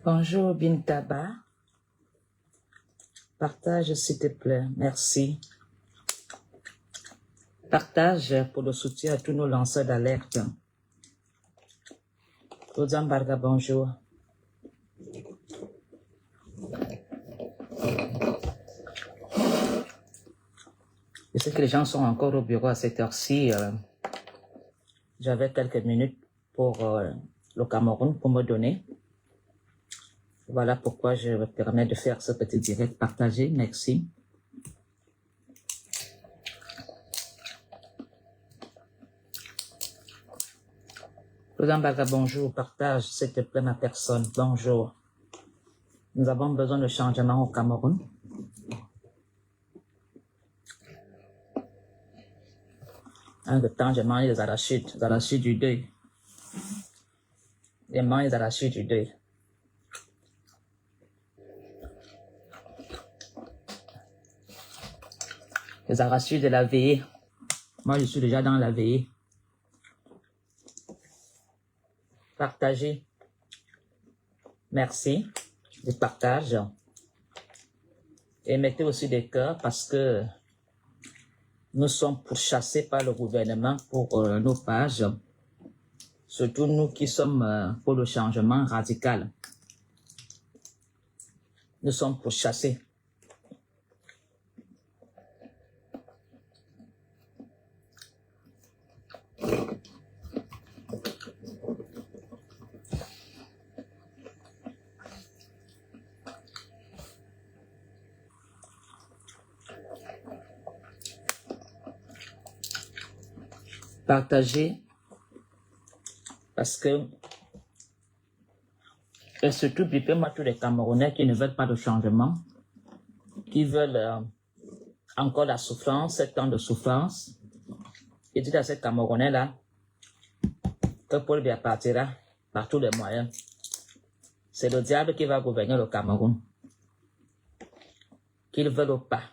Bonjour Bintaba. Partage s'il te plaît. Merci. Partage pour le soutien à tous nos lanceurs d'alerte. Claudian Barga, bonjour. Je sais que les gens sont encore au bureau à cette heure-ci. J'avais quelques minutes pour le Cameroun pour me donner. Voilà pourquoi je me permets de faire ce petit direct partagé. Merci. Claudian Barga, bonjour. Partage s'il te plaît ma personne. Bonjour. Nous avons besoin de changement au Cameroun. De temps, j'ai mangé des arachides du deuil. J'ai mangé des arachides du deuil. Les arachides de la veillée. Moi, je suis déjà dans la veillée. Partagez. Merci du partage. Et mettez aussi des cœurs parce que nous sommes pourchassés par le gouvernement pour nos pages. Surtout nous qui sommes pour le changement radical. Nous sommes pourchassés. Partagez parce que et surtout bipez-moi tous les Camerounais qui ne veulent pas de changement, qui veulent encore la souffrance, 7 ans de souffrance. Et dites à ces Camerounais-là que Paul Biya partira par tous les moyens. C'est le diable qui va gouverner le Cameroun. Qu'ils veulent ou pas.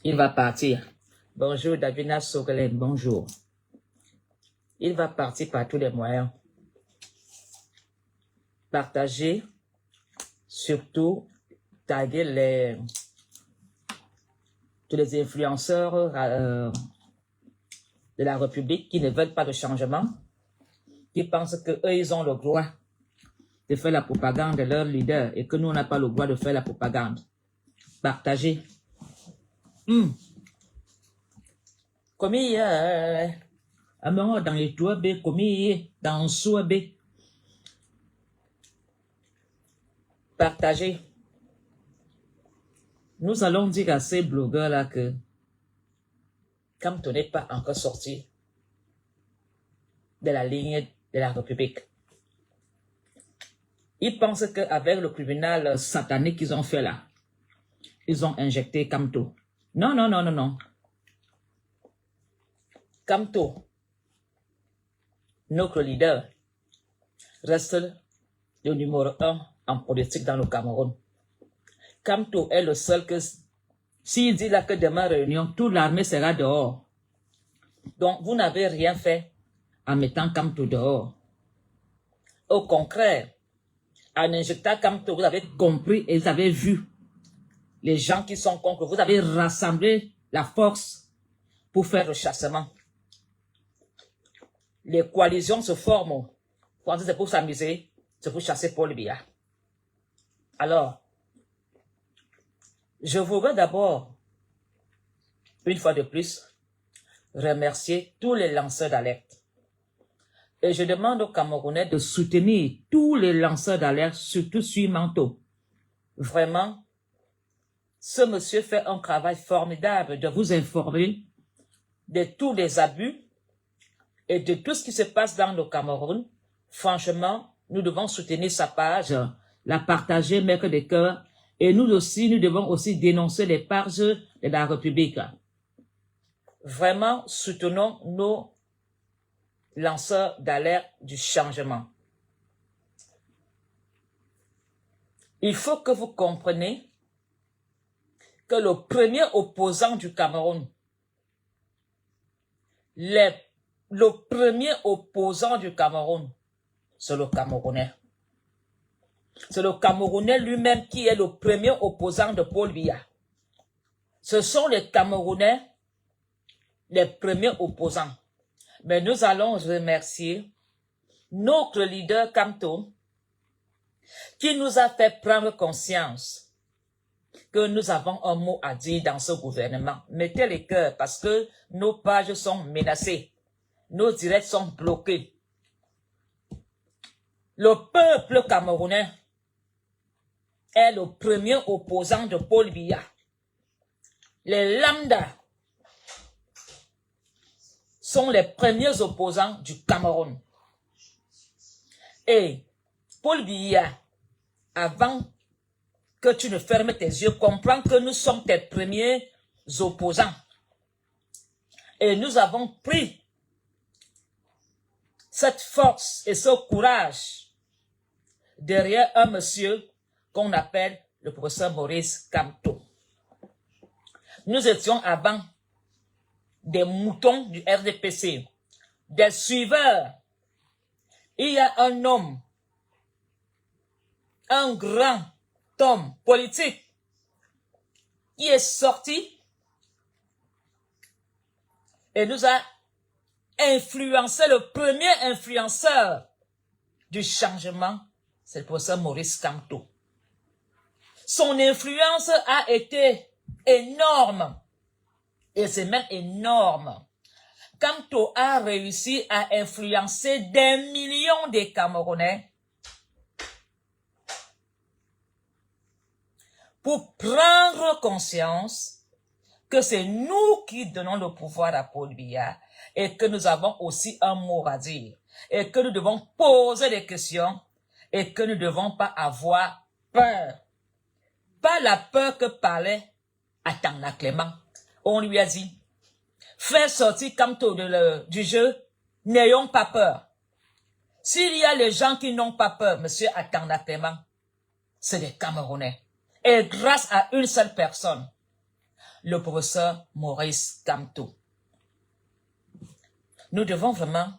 Il va partir. Bonjour Davina Sogelen, bonjour. Il va partir par tous les moyens. Partagez, surtout, taguer tous les influenceurs de la République qui ne veulent pas de changement, qui pensent qu'eux, ils ont le droit de faire la propagande de leur leader et que nous, on n'a pas le droit de faire la propagande. Partagez. Comme il y a un moment dans les toits, comme il y a dans le soie. Partagez. Nous allons dire à ces blogueurs-là que comme tu n'es pas encore sorti de la ligne de la République, ils pensent qu'avec le tribunal satanique qu'ils ont fait là, ils ont injecté Kamto. Non, non, non, non, non. Kamto, notre leader, reste le numéro 1 en politique dans le Cameroun. Kamto est le seul que, s'il dit là que demain réunion, toute l'armée sera dehors. Donc, vous n'avez rien fait en mettant Kamto dehors. Au contraire, en injectant Kamto, vous avez compris et vous avez vu les gens qui sont contre. Vous avez rassemblé la force pour faire le chassement. Les coalitions se forment. Quand c'est pour s'amuser, c'est pour chasser Paul Biya. Alors, je voudrais d'abord, une fois de plus, remercier tous les lanceurs d'alerte. Et je demande aux Camerounais de soutenir tous les lanceurs d'alerte, surtout Suimanto. Vraiment, ce monsieur fait un travail formidable de vous informer de tous les abus et de tout ce qui se passe dans le Cameroun. Franchement, nous devons soutenir sa page, la partager, mettre des cœurs. Et nous aussi, nous devons aussi dénoncer les pages de la République. Vraiment, soutenons nos lanceurs d'alerte du changement. Il faut que vous compreniez que le premier opposant du Cameroun, le premier opposant du Cameroun, c'est le Camerounais. C'est le Camerounais lui-même qui est le premier opposant de Paul Biya. Ce sont les Camerounais les premiers opposants. Mais nous allons remercier notre leader Kamto qui nous a fait prendre conscience que nous avons un mot à dire dans ce gouvernement. Mettez les cœurs parce que nos pages sont menacées. Nos directs sont bloqués. Le peuple camerounais est le premier opposant de Paul Biya. Les lambda sont les premiers opposants du Cameroun. Et Paul Biya, avant que tu ne fermes tes yeux, comprends que nous sommes tes premiers opposants. Et nous avons pris cette force et ce courage derrière un monsieur qu'on appelle le professeur Maurice Kamto. Nous étions avant des moutons du RDPC, des suiveurs. Il y a un homme, un grand homme politique qui est sorti et nous a influencé, le premier influenceur du changement, c'est le professeur Maurice Kamto. Son influence a été énorme. Et c'est même énorme. Kamto a réussi à influencer des millions de Camerounais pour prendre conscience que c'est nous qui donnons le pouvoir à Paul Biya et que nous avons aussi un mot à dire et que nous devons poser des questions et que nous ne devons pas avoir peur. Pas la peur que parlait Atangna Clément. On lui a dit, fais sortir Kamto du jeu, n'ayons pas peur. S'il y a les gens qui n'ont pas peur, monsieur Atangna Clément, c'est les Camerounais. Et grâce à une seule personne, le professeur Maurice Kamto. Nous devons vraiment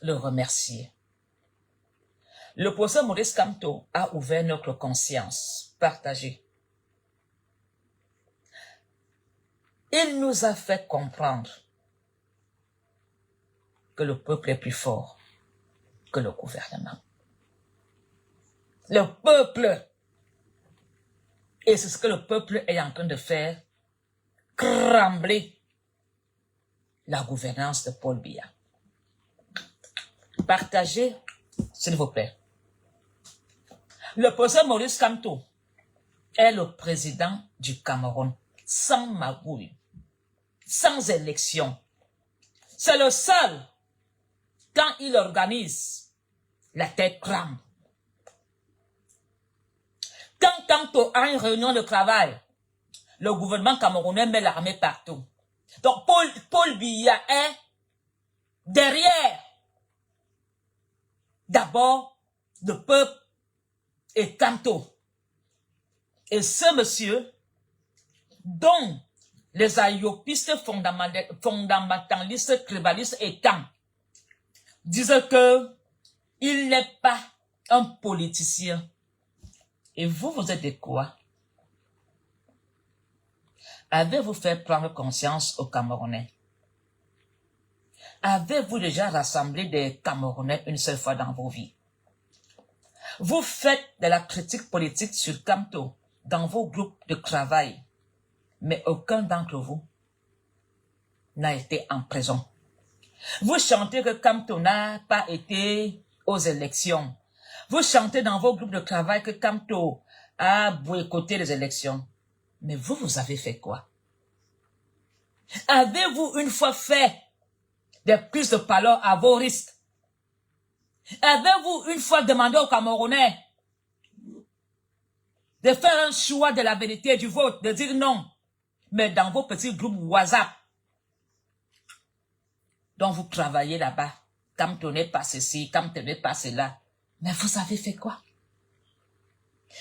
le remercier. Le professeur Maurice Kamto a ouvert notre conscience partagée. Il nous a fait comprendre que le peuple est plus fort que le gouvernement. Le peuple, et c'est ce que le peuple est en train de faire, crumbler la gouvernance de Paul Biya. Partagez, s'il vous plaît. Le professeur Maurice Kamto est le président du Cameroun, sans magouille, sans élection. C'est le seul, quand il organise, la tête crame. Quand Kamto a une réunion de travail, le gouvernement camerounais met l'armée partout. Donc Paul Biya est derrière. D'abord, le peuple et Kamto. Et ce monsieur, dont les ayopistes fondamentalistes, tribalistes étant, disent que il n'est pas un politicien. Et vous, vous êtes de quoi? Avez-vous fait prendre conscience aux Camerounais? Avez-vous déjà rassemblé des Camerounais une seule fois dans vos vies? Vous faites de la critique politique sur Kamto dans vos groupes de travail, mais aucun d'entre vous n'a été en prison. Vous chantez que Kamto n'a pas été aux élections. Vous chantez dans vos groupes de travail que Kamto a boycotté les élections. Mais vous, vous avez fait quoi? Avez-vous une fois fait des prises de parole à vos risques? Avez-vous une fois demandé aux Camerounais de faire un choix de la vérité du vote, de dire non, mais dans vos petits groupes WhatsApp dont vous travaillez là-bas, Kamto n'est pas ceci, Kamto n'est pas cela, mais vous avez fait quoi?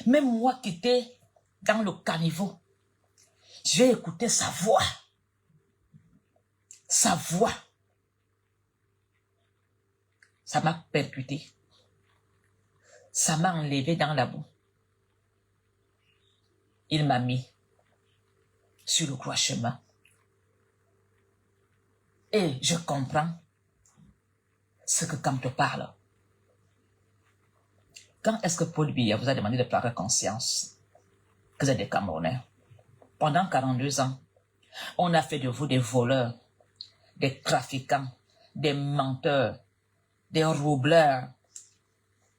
Même moi qui étais dans le caniveau, j'ai écouté sa voix. Sa voix. Ça m'a percuté. Ça m'a enlevé dans la boue. Il m'a mis sur le droit chemin. Et je comprends ce que Kamto parle. Quand est-ce que Paul Biya vous a demandé de prendre conscience que vous êtes des Camerounais? Pendant 42 ans, on a fait de vous des voleurs, des trafiquants, des menteurs, des roubleurs.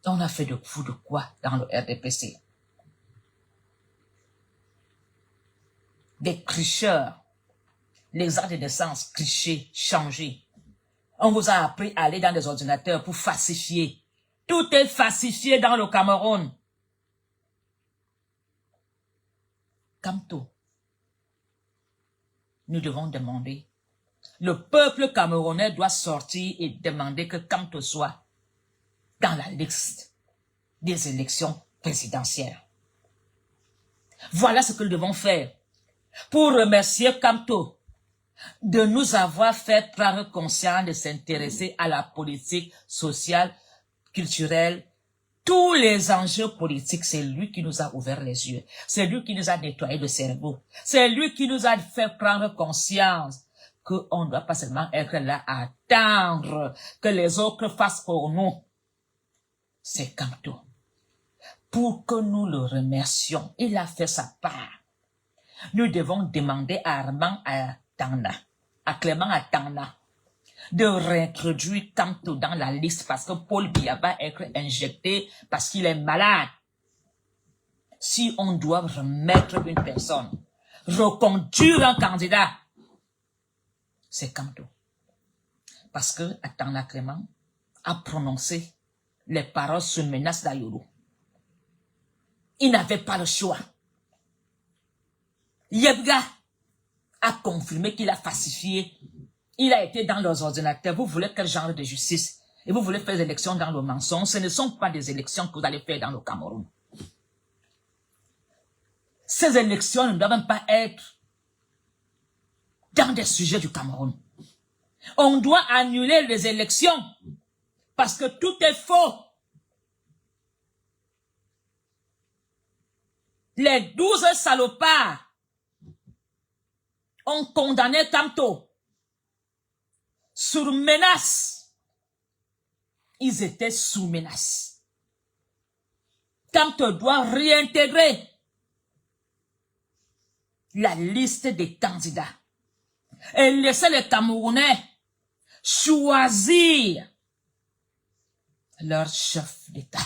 On a fait de vous de quoi dans le RDPC? Des tricheurs. Les actes de naissance, tricher, changer. On vous a appris à aller dans des ordinateurs pour falsifier. Tout est falsifié dans le Cameroun. Kamto, nous devons demander. Le peuple camerounais doit sortir et demander que Kamto soit dans la liste des élections présidentielles. Voilà ce que nous devons faire pour remercier Kamto de nous avoir fait prendre conscience de s'intéresser à la politique sociale, culturelle, tous les enjeux politiques. C'est lui qui nous a ouvert les yeux. C'est lui qui nous a nettoyé le cerveau. C'est lui qui nous a fait prendre conscience qu'on ne doit pas seulement être là à attendre que les autres fassent pour nous. C'est Kamto. Pour que nous le remercions, il a fait sa part. Nous devons demander à Armand Atangna, à Clément Atangna, de réintroduire Kamto dans la liste parce que Paul Biya va être injecté parce qu'il est malade. Si on doit remettre une personne, reconduire un candidat, c'est Kamto. Parce que Atangna Clément a prononcé les paroles sous menace d'Ayolo. Il n'avait pas le choix. Yebga a confirmé qu'il a falsifié. Il a été dans leurs ordinateurs. Vous voulez quel genre de justice? Et vous voulez faire des élections dans le mensonge? Ce ne sont pas des élections que vous allez faire dans le Cameroun. Ces élections ne doivent pas être dans des sujets du Cameroun. On doit annuler les élections parce que tout est faux. Les 12 salopards ont condamné Kamto sur menace. Ils étaient sous menace. Kamto doit réintégrer la liste des candidats et laisser les Camerounais choisir leur chef d'État.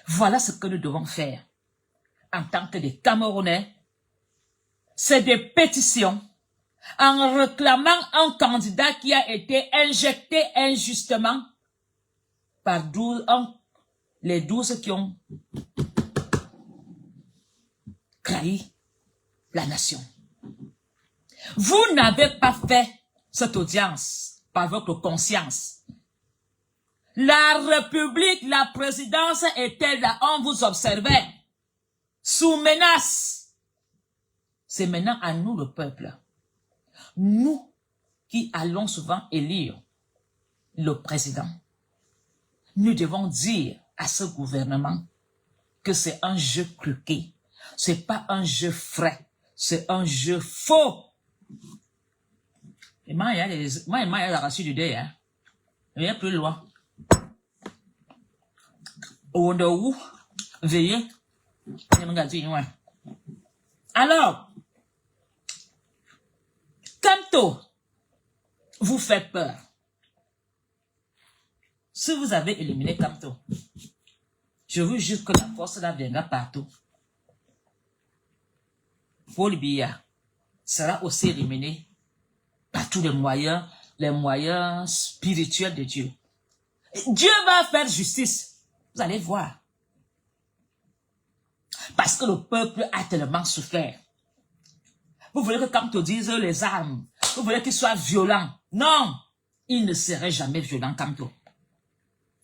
Voilà ce que nous devons faire en tant que des Camerounais. C'est des pétitions en réclamant un candidat qui a été injecté injustement par les 12 qui ont trahi la nation. Vous n'avez pas fait cette audience par votre conscience. La République, la présidence était là, on vous observait, sous menace. C'est maintenant à nous, le peuple. Nous qui allons souvent élire le président. Nous devons dire à ce gouvernement que c'est un jeu truqué. C'est pas un jeu frais. C'est un jeu faux. Et moi, il y a la rassure du deuil. Hein. Il y a plus loin. Au où veillez. Alors, Kamto vous fait peur. Si vous avez éliminé Kamto, je vous jure que la force là viendra partout. Paul Biya sera aussi éliminé par tous les moyens spirituels de Dieu. Dieu va faire justice. Vous allez voir. Parce que le peuple a tellement souffert. Vous voulez que Kamto dise les armes. Vous voulez qu'il soit violent. Non, il ne serait jamais violent, Kamto.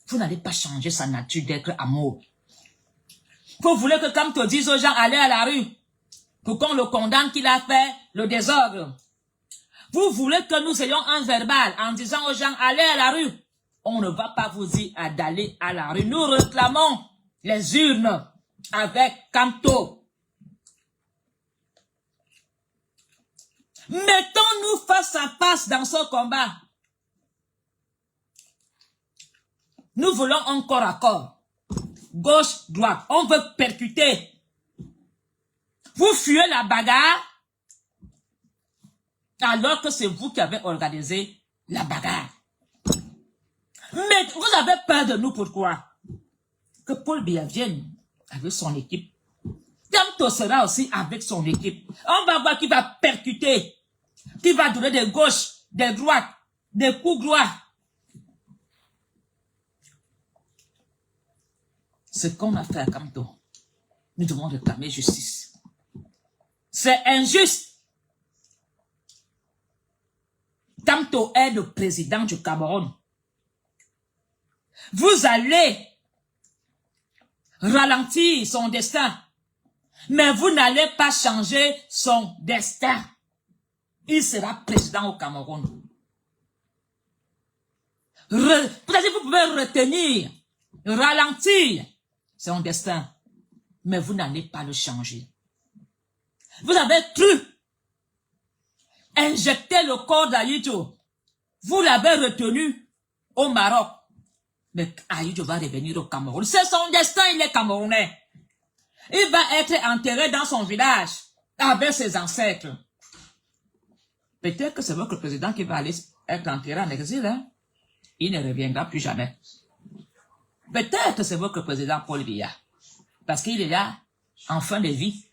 Vous n'allez pas changer sa nature d'être amour. Vous voulez que Kamto dise aux gens, allez à la rue. Pour qu'on le condamne qu'il a fait le désordre. Vous voulez que nous ayons un verbal en disant aux gens, allez à la rue. on ne va pas vous dire d'aller à la rue. Nous réclamons les urnes avec Kamto. Mettons-nous face à face dans ce combat. Nous voulons un corps à corps. Gauche, droite. On veut percuter. Vous fuyez la bagarre alors que c'est vous qui avez organisé la bagarre. Mais vous avez peur de nous, pourquoi? Que Paul Biya vienne avec son équipe. Kamto sera aussi avec son équipe. On va voir qui va percuter, qui va donner des gauches, des droites, des coups droits. Ce qu'on a fait à Kamto, nous devons réclamer justice. C'est injuste. Kamto est le président du Cameroun. Vous allez ralentir son destin, mais vous n'allez pas changer son destin. Il sera président au Cameroun. Peut-être que vous pouvez retenir, ralentir son destin, mais vous n'allez pas le changer. Vous avez cru injecter le corps d'Ayidjo. Vous l'avez retenu au Maroc. Mais Ayidjo va revenir au Cameroun. C'est son destin, il est camerounais. Il va être enterré dans son village avec ses ancêtres. Peut-être que c'est votre président qui va aller être enterré en exil. Hein? Il ne reviendra plus jamais. Peut-être que c'est votre président Paul Biya. Parce qu'il est là en fin de vie.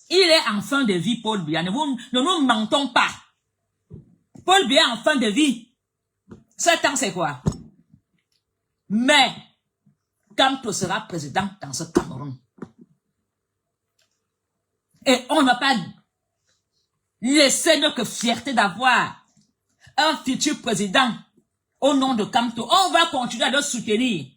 Il est en fin de vie, Paul Biya. Ne nous mentons pas. Paul Biya en fin de vie. 7 ans, c'est quoi? Mais, Kamto sera président dans ce Cameroun. Et on n'a pas laissé notre fierté d'avoir un futur président au nom de Kamto. On va continuer à le soutenir,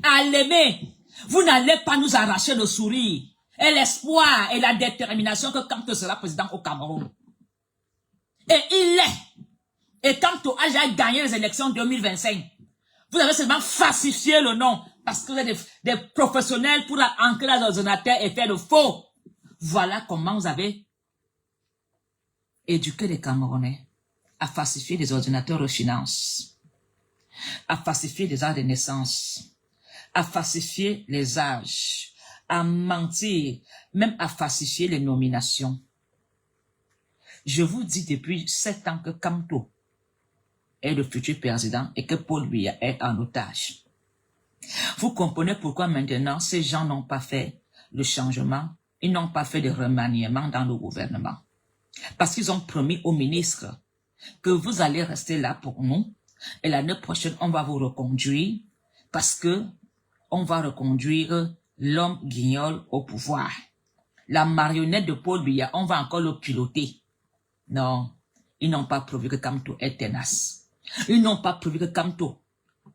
à l'aimer. Vous n'allez pas nous arracher le sourire et l'espoir et la détermination que Kamto sera président au Cameroun. Et il l'est. Et Kamto a déjà gagné les élections 2025. Vous avez seulement falsifié le nom parce que vous êtes des professionnels pour ancrer dans l'ordinateur et faire le faux. Voilà comment vous avez éduqué les Camerounais à falsifier des ordinateurs de finance, à falsifier des actes de naissance, à falsifier les âges, à mentir, même à falsifier les nominations. Je vous dis depuis 7 ans que Kamto est le futur président et que Paul Biya est en otage. Vous comprenez pourquoi maintenant ces gens n'ont pas fait le changement, ils n'ont pas fait de remaniement dans le gouvernement. Parce qu'ils ont promis au ministre que vous allez rester là pour nous et l'année prochaine on va vous reconduire parce que on va reconduire l'homme guignol au pouvoir. La marionnette de Paul Biya, on va encore le piloter. Non, ils n'ont pas prévu que Kamto est tenace. Ils n'ont pas prévu que Kamto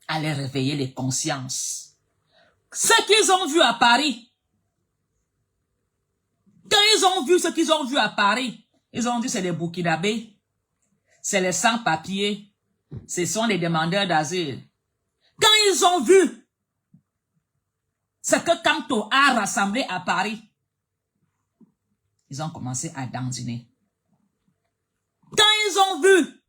allait réveiller les consciences. Ce qu'ils ont vu à Paris, quand ils ont vu ce qu'ils ont vu à Paris, ils ont dit c'est les Burkinabés, c'est les sans-papiers, ce sont les demandeurs d'asile. Quand ils ont vu ce que Kamto a rassemblé à Paris, ils ont commencé à dandiner. Quand ils ont vu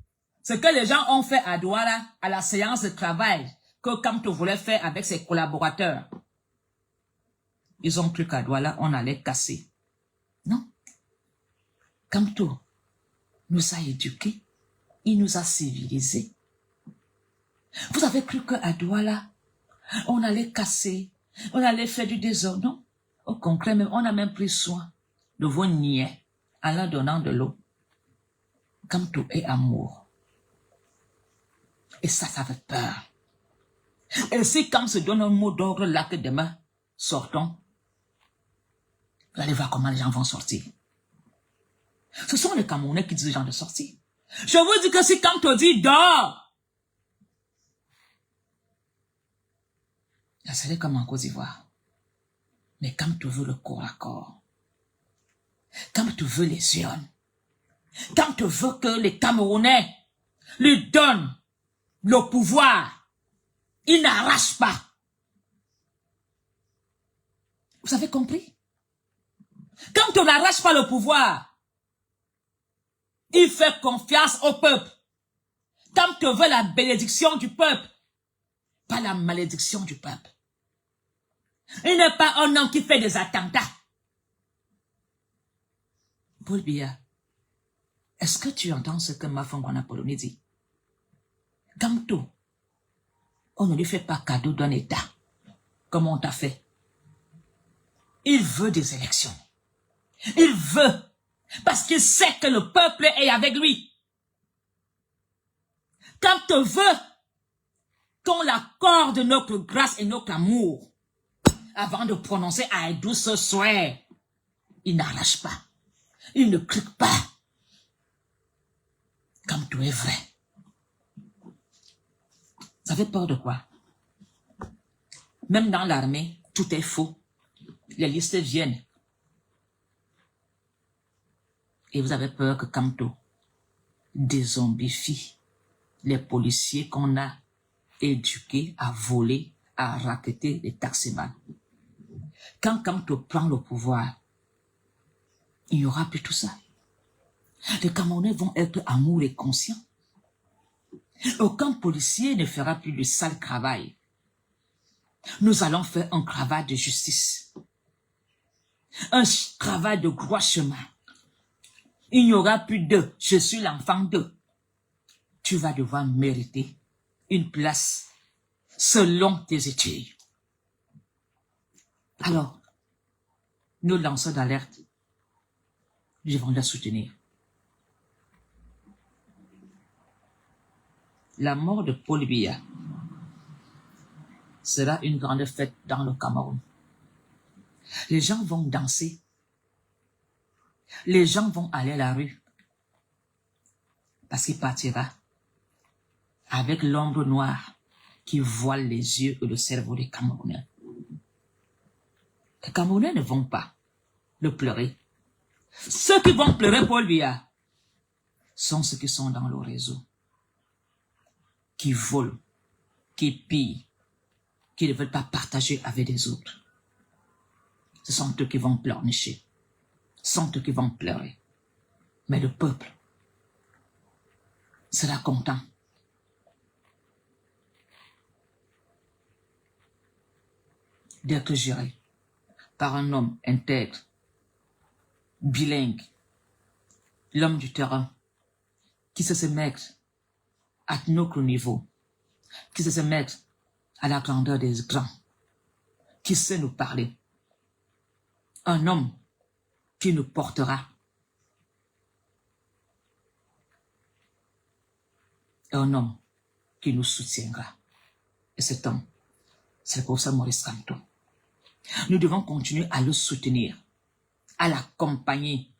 ce que les gens ont fait à Douala, à la séance de travail que Kamto voulait faire avec ses collaborateurs, ils ont cru qu'à Douala, on allait casser. Non. Kamto nous a éduqués, il nous a civilisés. Vous avez cru qu'à Douala, on allait casser, on allait faire du désordre, non? Au concret, même, on a même pris soin de vos niais en leur donnant de l'eau. Kamto est amour. Et ça fait peur. Et si quand se donne un mot d'ordre là que demain, sortons, vous allez voir comment les gens vont sortir. Ce sont les Camerounais qui disent aux gens de sortir. Je vous dis que si Kamto dit dors, ça serait comme en Côte d'Ivoire. Mais Kamto veut le corps à corps. Kamto veut les urnes. Kamto veut que les Camerounais lui donnent le pouvoir Il n'arrache pas. Vous avez compris? Quand on n'arrache pas le pouvoir, il fait confiance au peuple. Quand on veut la bénédiction du peuple, pas la malédiction du peuple. Il n'est pas un homme qui fait des attentats. Paul Biya, est-ce que tu entends ce que Mafongwana Apollonie dit? Gamto, on ne lui fait pas cadeau d'un État, comme on t'a fait. Il veut des élections. Il veut, parce qu'il sait que le peuple est avec lui. Quand on veut qu'on l'accorde notre grâce et notre amour, avant de prononcer Aïdou ce soir, il n'arrache pas. Il ne clique pas. Comme tout est vrai. Vous avez peur de quoi? Même dans l'armée, tout est faux. Les listes viennent. Et vous avez peur que Kamto dézombifie les policiers qu'on a éduqués à voler, à racketter les taximans. Quand Kamto prend le pouvoir, il n'y aura plus tout ça. Les Camerounais vont être amoureux et conscients. Aucun policier ne fera plus le sale travail. Nous allons faire un travail de justice. Un travail de droit chemin. Il n'y aura plus de « je suis l'enfant de ». Tu vas devoir mériter une place selon tes études. Alors, nos lanceurs d'alerte, nous devons la soutenir. La mort de Paul Biya sera une grande fête dans le Cameroun. Les gens vont danser. Les gens vont aller à la rue. Parce qu'il partira avec l'ombre noire qui voile les yeux et le cerveau des Camerounais. Les Camerounais ne vont pas le pleurer. Ceux qui vont pleurer Paul Biya sont ceux qui sont dans le réseau, qui volent, qui pillent, qui ne veulent pas partager avec les autres. Ce sont eux qui vont pleurnicher. Ce sont eux qui vont pleurer. Mais le peuple sera content. D'être géré par un homme intègre, bilingue, l'homme du terrain, qui sait se mettre à notre niveau, qui sait se mettre à la grandeur des grands, qui sait nous parler. Un homme qui nous portera. Un homme qui nous soutiendra. Et cet homme, c'est le professeur Maurice Kamto. Nous devons continuer à le soutenir, à l'accompagner.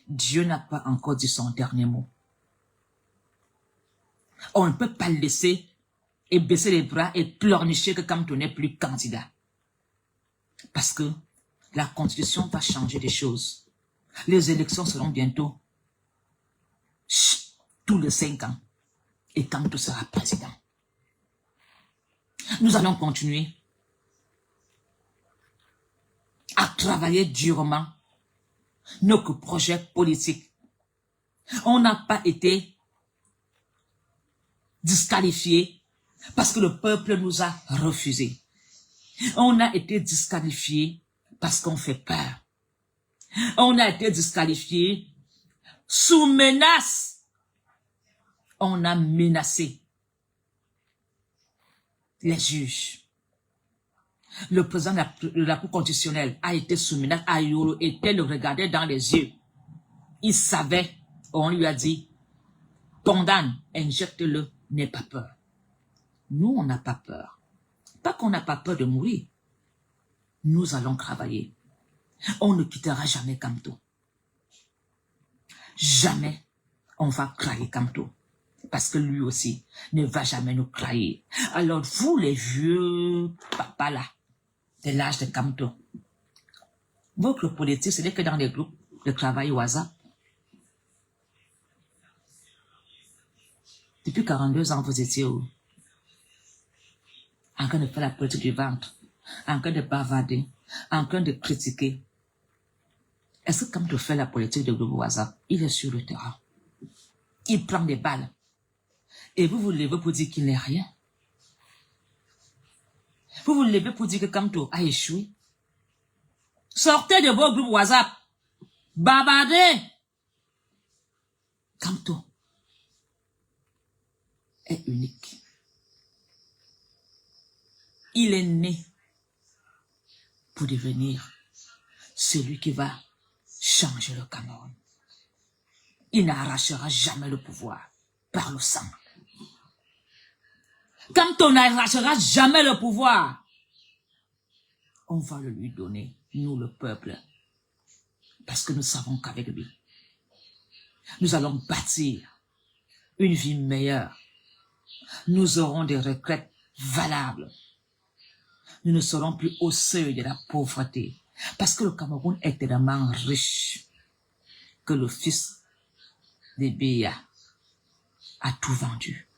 Dieu n'a pas encore dit son dernier mot. On ne peut pas le laisser et baisser les bras et pleurnicher que Kamto n'est plus candidat. Parce que la Constitution va changer des choses. Les élections seront bientôt tous les 5 ans. Et Kamto sera président. Nous allons continuer à travailler durement nos projets politiques. On n'a pas été disqualifiés parce que le peuple nous a refusés. On a été disqualifiés parce qu'on fait peur. On a été disqualifiés sous menace. On a menacé les juges. Le président de la Cour constitutionnelle a été sous menace, a été le regarder dans les yeux. Il savait, on lui a dit, condamne, injecte-le, n'aie pas peur. Nous, on n'a pas peur. Pas qu'on n'a pas peur de mourir. Nous allons travailler. On ne quittera jamais Kamto. Jamais on va trahir Kamto. Parce que lui aussi ne va jamais nous trahir. Alors vous les vieux papas là, de l'âge de Kamto, votre politique, ce n'est que dans les groupes de travail au hasard. Depuis 42 ans, vous étiez où? en train de faire la politique du ventre, en train de bavarder, en train de critiquer. Est-ce que quand tu fais la politique de groupe WhatsApp, il est sur le terrain, il prend des balles, et vous vous levez pour dire qu'il n'est rien? Vous vous levez pour dire que Kamto a échoué? Sortez de vos groupes WhatsApp, bavardez. Kamto est unique. Il est né pour devenir celui qui va changer le Cameroun. Il n'arrachera jamais le pouvoir par le sang. Quand on n'arrachera jamais le pouvoir, on va le lui donner, nous le peuple. Parce que nous savons qu'avec lui, nous allons bâtir une vie meilleure. Nous aurons des retraites valables. Nous ne serons plus au seuil de la pauvreté. Parce que le Cameroun est tellement riche que le fils de Béa a tout vendu.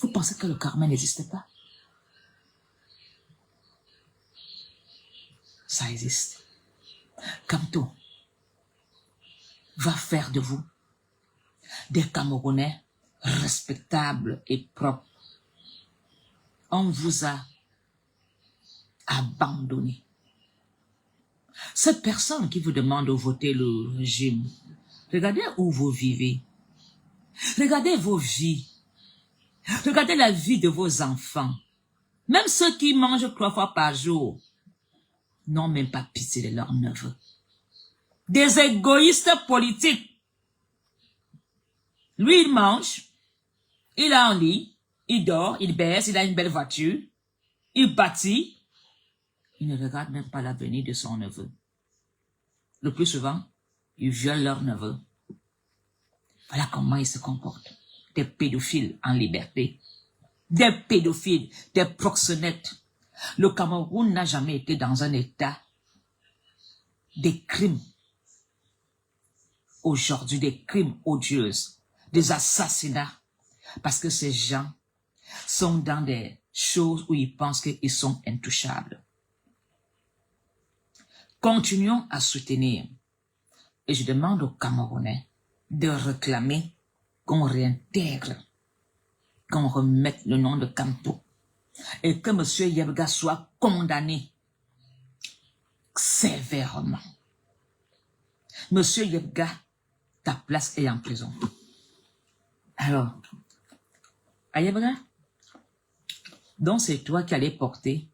Vous pensez que le karma n'existe pas? Ça existe. Kamto va faire de vous des Camerounais respectables et propres. On vous a abandonné. Cette personne qui vous demande de voter le régime, regardez où vous vivez. Regardez vos vies. Regardez la vie de vos enfants. Même ceux qui mangent 3 fois par jour n'ont même pas pitié de leurs neveux. Des égoïstes politiques. Lui, il mange, il a un lit, il dort, il baisse, il a une belle voiture, il bâtit. Il ne regarde même pas l'avenir de son neveu. Le plus souvent, ils violent leur neveu. Voilà comment ils se comportent. Des pédophiles en liberté. Des pédophiles, des proxénètes. Le Cameroun n'a jamais été dans un état des crimes. Aujourd'hui, des crimes odieux, des assassinats. Parce que ces gens sont dans des choses où ils pensent qu'ils sont intouchables. Continuons à soutenir. Et je demande aux Camerounais de réclamer qu'on réintègre, qu'on remette le nom de Kamto. Et que M. Yebga soit condamné sévèrement. M. Yebga, ta place est en prison. Alors, à Yebga, donc c'est toi qui allais porter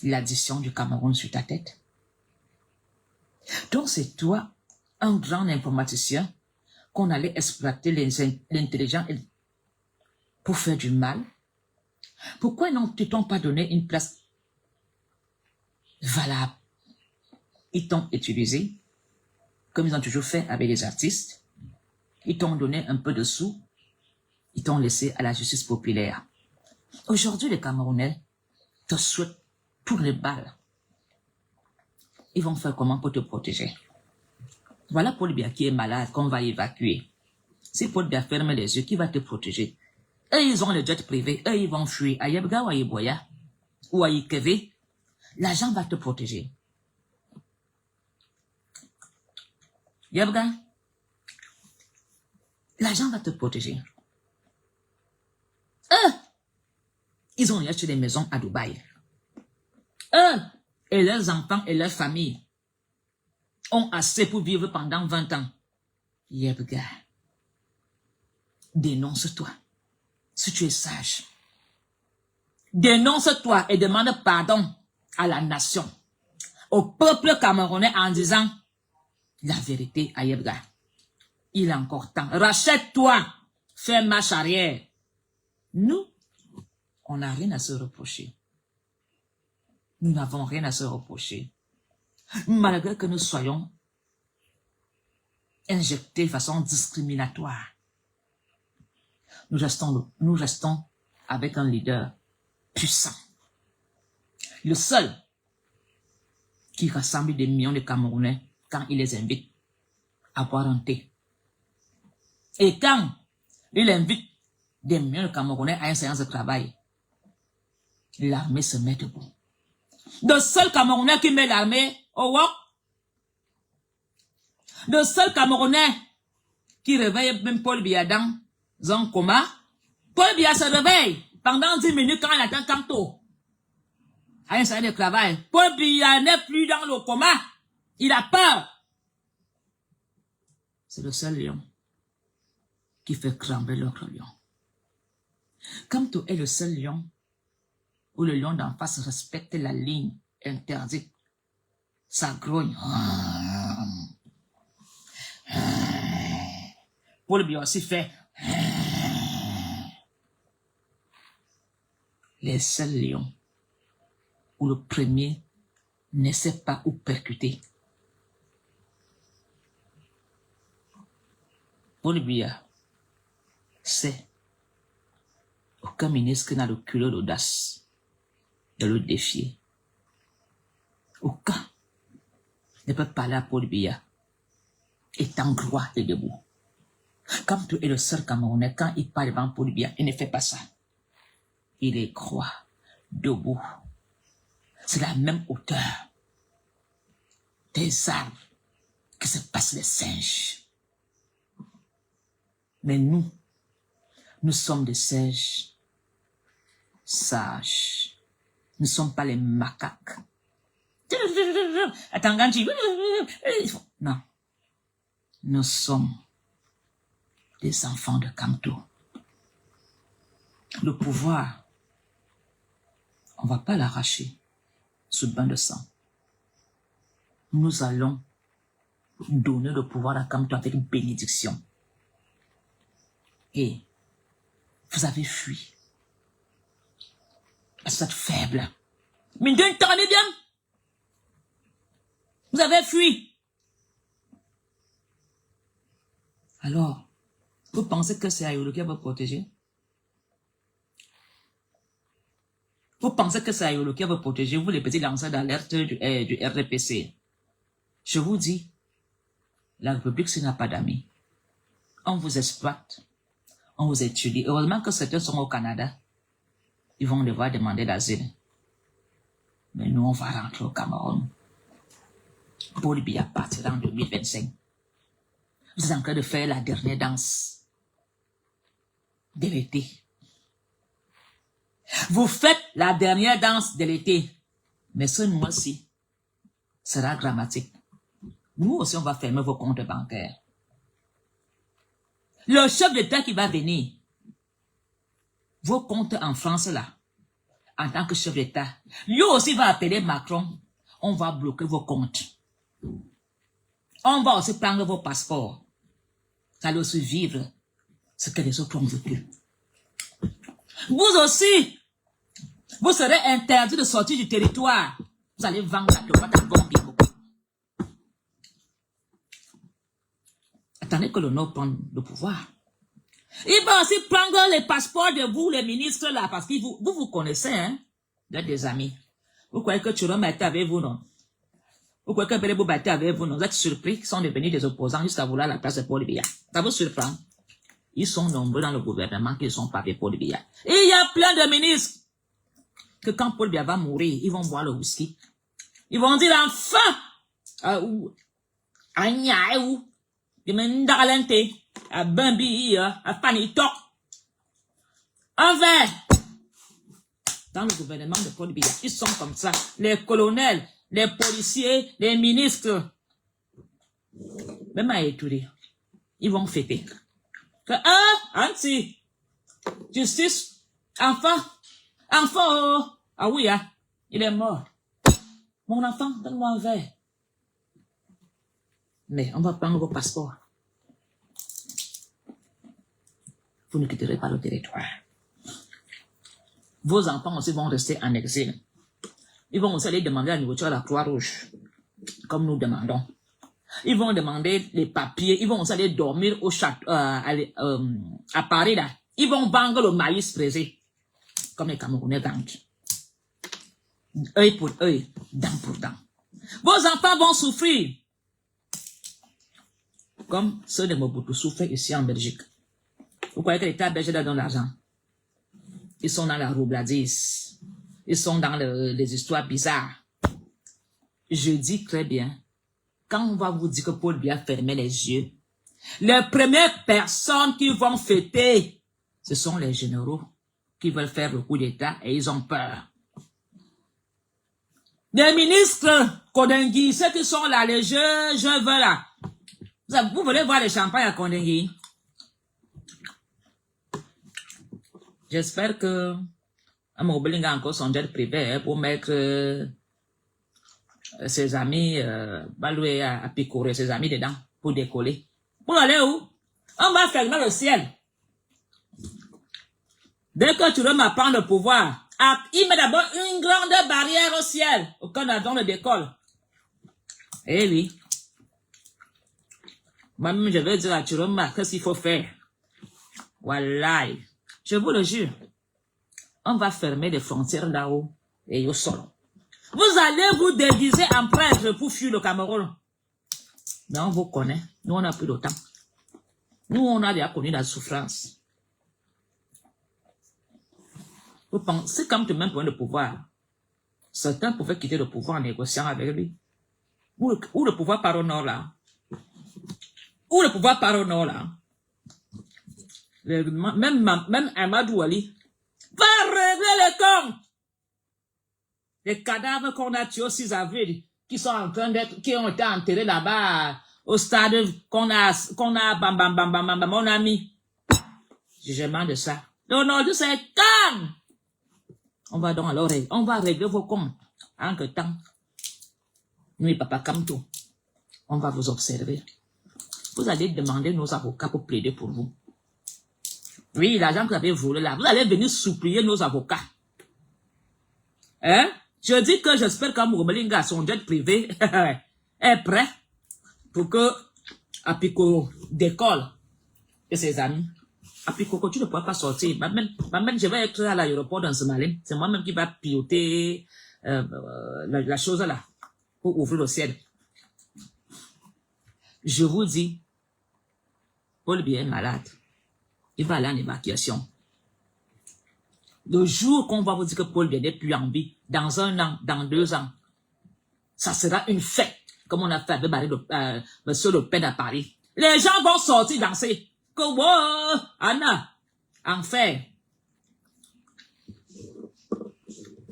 l'addition du Cameroun sur ta tête. Donc c'est toi, un grand informaticien, qu'on allait exploiter l'intelligence pour faire du mal. Pourquoi ne t'ont pas donné une place valable? Ils t'ont utilisé, comme ils ont toujours fait avec les artistes. Ils t'ont donné un peu de sous. Ils t'ont laissé à la justice populaire. Aujourd'hui, les Camerounais te souhaitent pour les balles. Ils vont faire comment pour te protéger? Voilà Paul Biya qui est malade, qu'on va évacuer. Si Paul Biya ferme les yeux, qui va te protéger? Eux, ils ont le jet privé. Eux, ils vont fuir à Yebga ou à Yeboya ou à Ikeve. L'argent va te protéger. Yebga, l'argent va te protéger. Eux, ils ont acheté des maisons à Dubaï. Eux et leurs enfants et leurs familles ont assez pour vivre pendant 20 ans. Yebga, dénonce-toi. Si tu es sage, dénonce-toi et demande pardon à la nation, au peuple camerounais en disant la vérité à Yebga. Il a encore temps. Rachète-toi. Fais marche arrière. Nous, on n'a rien à se reprocher. Nous n'avons rien à se reprocher. Malgré que nous soyons injectés de façon discriminatoire. Nous restons avec un leader puissant. Le seul qui rassemble des millions de Camerounais quand il les invite à boire un thé. Et quand il invite des millions de Camerounais à une séance de travail, l'armée se met debout. Le seul Camerounais qui met l'armée au wok. Le seul Camerounais qui réveille même Paul Biya dans un coma. Paul Biya se réveille pendant 10 minutes quand il attend Kanto. À un salaire de travail. Paul Biya n'est plus dans le coma. Il a peur. C'est le seul lion qui fait trembler l'autre lion. Kanto est le seul lion où le lion d'en face respecte la ligne interdite. Ça grogne. Paul Biya aussi fait. Les seuls lions où le premier ne sait pas où percuter. Paul Biya sait aucun ministre n'a le culot d'audace de le défier. Aucun ne peut parler à Paul Biya étant droit et debout. Comme tu es le seul Camerounais, quand il parle devant Paul Biya, il ne fait pas ça. Il est droit, debout. C'est la même hauteur des arbres que se passent les singes. Mais nous sommes des singes sages. Nous ne sommes pas les macaques. Attends, Ganji. Non. Nous sommes des enfants de Kanto. Le pouvoir, on ne va pas l'arracher sous bain de sang. Nous allons donner le pouvoir à Kanto avec bénédiction. Et vous avez fui. Vous êtes faible. Mais d'un temps, bien. Vous avez fui. Alors, vous pensez que c'est Ayolo qui va vous protéger? Vous pensez que c'est Ayolo qui va vous protéger, vous les petits lanceurs d'alerte du RDPC? Je vous dis, la République, ce n'a pas d'amis. On vous exploite. On vous étudie. Heureusement que certains sont au Canada. Ils vont devoir demander d'asile. Mais nous, on va rentrer au Cameroun. Paul Biya partira en 2025. Vous êtes en train de faire la dernière danse de l'été. Vous faites la dernière danse de l'été. Mais ce mois-ci sera dramatique. Nous aussi, on va fermer vos comptes bancaires. Le chef d'État qui va venir, vos comptes en France là, en tant que chef d'État, lui aussi va appeler Macron, on va bloquer vos comptes. On va aussi prendre vos passeports. Vous allez aussi vivre ce que les autres ont vécu. Vous aussi, vous serez interdit de sortir du territoire. Vous allez vendre la tomate à bon bibo. Attendez que le Nord prenne le pouvoir. Il va aussi prendre les passeports de vous, les ministres là, parce que vous connaissez, hein. Vous êtes des amis. Vous croyez que Chirome a été avec vous, non? Vous croyez que Belébou a été avec vous, non? Vous êtes surpris qu'ils sont devenus des opposants jusqu'à vouloir la place de Paul Biya. Ça vous surprend? Ils sont nombreux dans le gouvernement qui ne sont pas avec Paul Biya. Et il y a plein de ministres que quand Paul Biya va mourir, ils vont boire le whisky. Ils vont dire enfin, Agnaou, à Bambi, à Panitok. Un verre. Dans le gouvernement de Paul Biya, ils sont comme ça. Les colonels, les policiers, les ministres. Même à Etouré, ils vont fêter. Anti, justice, enfant, oh, ah oui, hein, il est mort. Mon enfant, donne-moi un verre. Mais on va prendre vos passeports. Vous ne quitterez pas le territoire. Vos enfants aussi vont rester en exil. Ils vont aussi aller demander la nourriture à la Croix-Rouge, comme nous demandons. Ils vont demander les papiers, ils vont aussi aller dormir au château, à Paris là. Ils vont vendre le maïs pressé, comme les Camerounais vendent. Œil pour œil, dent pour dent. Vos enfants vont souffrir, comme ceux de Mobutu souffrent ici en Belgique. Vous croyez que l'État belge leur donne l'argent? Ils sont dans la roubladise. Ils sont dans les histoires bizarres. Je dis très bien, quand on va vous dire que Paul Biya fermait les yeux, les premières personnes qui vont fêter, ce sont les généraux qui veulent faire le coup d'État et ils ont peur. Les ministres, Kondengui, ceux qui sont là, les je veux là. Vous voulez voir les champagnes à Kondengui? J'espère que Amobelinga a encore son jet privé pour mettre ses amis, Baloué à picorer ses amis dedans pour décoller. Pour aller où? On va fermer le ciel. Dès que tu veux m'apprendre le pouvoir, il met d'abord une grande barrière au ciel, au Canada ne décolle. Eh oui. Moi-même, je vais dire à Chiroma qu'est-ce qu'il faut faire. Voilà. Je vous le jure. On va fermer les frontières là-haut et au sol. Vous allez vous déguiser en prêtre pour fuir le Cameroun. Mais on vous connaît. Nous, on n'a plus de temps. Nous, on a déjà connu la souffrance. Vous pensez quand tu même prends le pouvoir, certains pouvaient quitter le pouvoir en négociant avec lui. Où le pouvoir part au nord là? Où le pouvoir part au nord là? Même Amadou Ali va régler les comptes. Les cadavres qu'on a tués au 6 avril, qui sont en train d'être, qui ont été enterrés là-bas, au stade qu'on a, bam, bam, bam, bam, bam, mon ami. Jugement de ça. Non, non, c'est calme. On va donc alors, on va régler vos comptes. En que temps, nous, papa Kamto, on va vous observer. Vous allez demander nos avocats pour plaider pour vous. Oui, l'argent que vous avez volé là, vous allez venir supplier nos avocats. Hein? Je dis que j'espère qu'Amobelinga, son jet privé, est prêt pour que Apiko décolle et ses amis. Apiko, tu ne pourras pas sortir. Même, je vais être à l'aéroport dans ce malin. C'est moi-même qui va piloter la chose là pour ouvrir le ciel. Je vous dis, Paul Biya est malade. Il va aller en évacuation. Le jour qu'on va vous dire que Paul Biya n'est plus en vie, dans 1 an, dans 2 ans, ça sera une fête, comme on a fait avec Monsieur Le Pen à Paris. Les gens vont sortir danser. Comme, oh, Anna, enfin.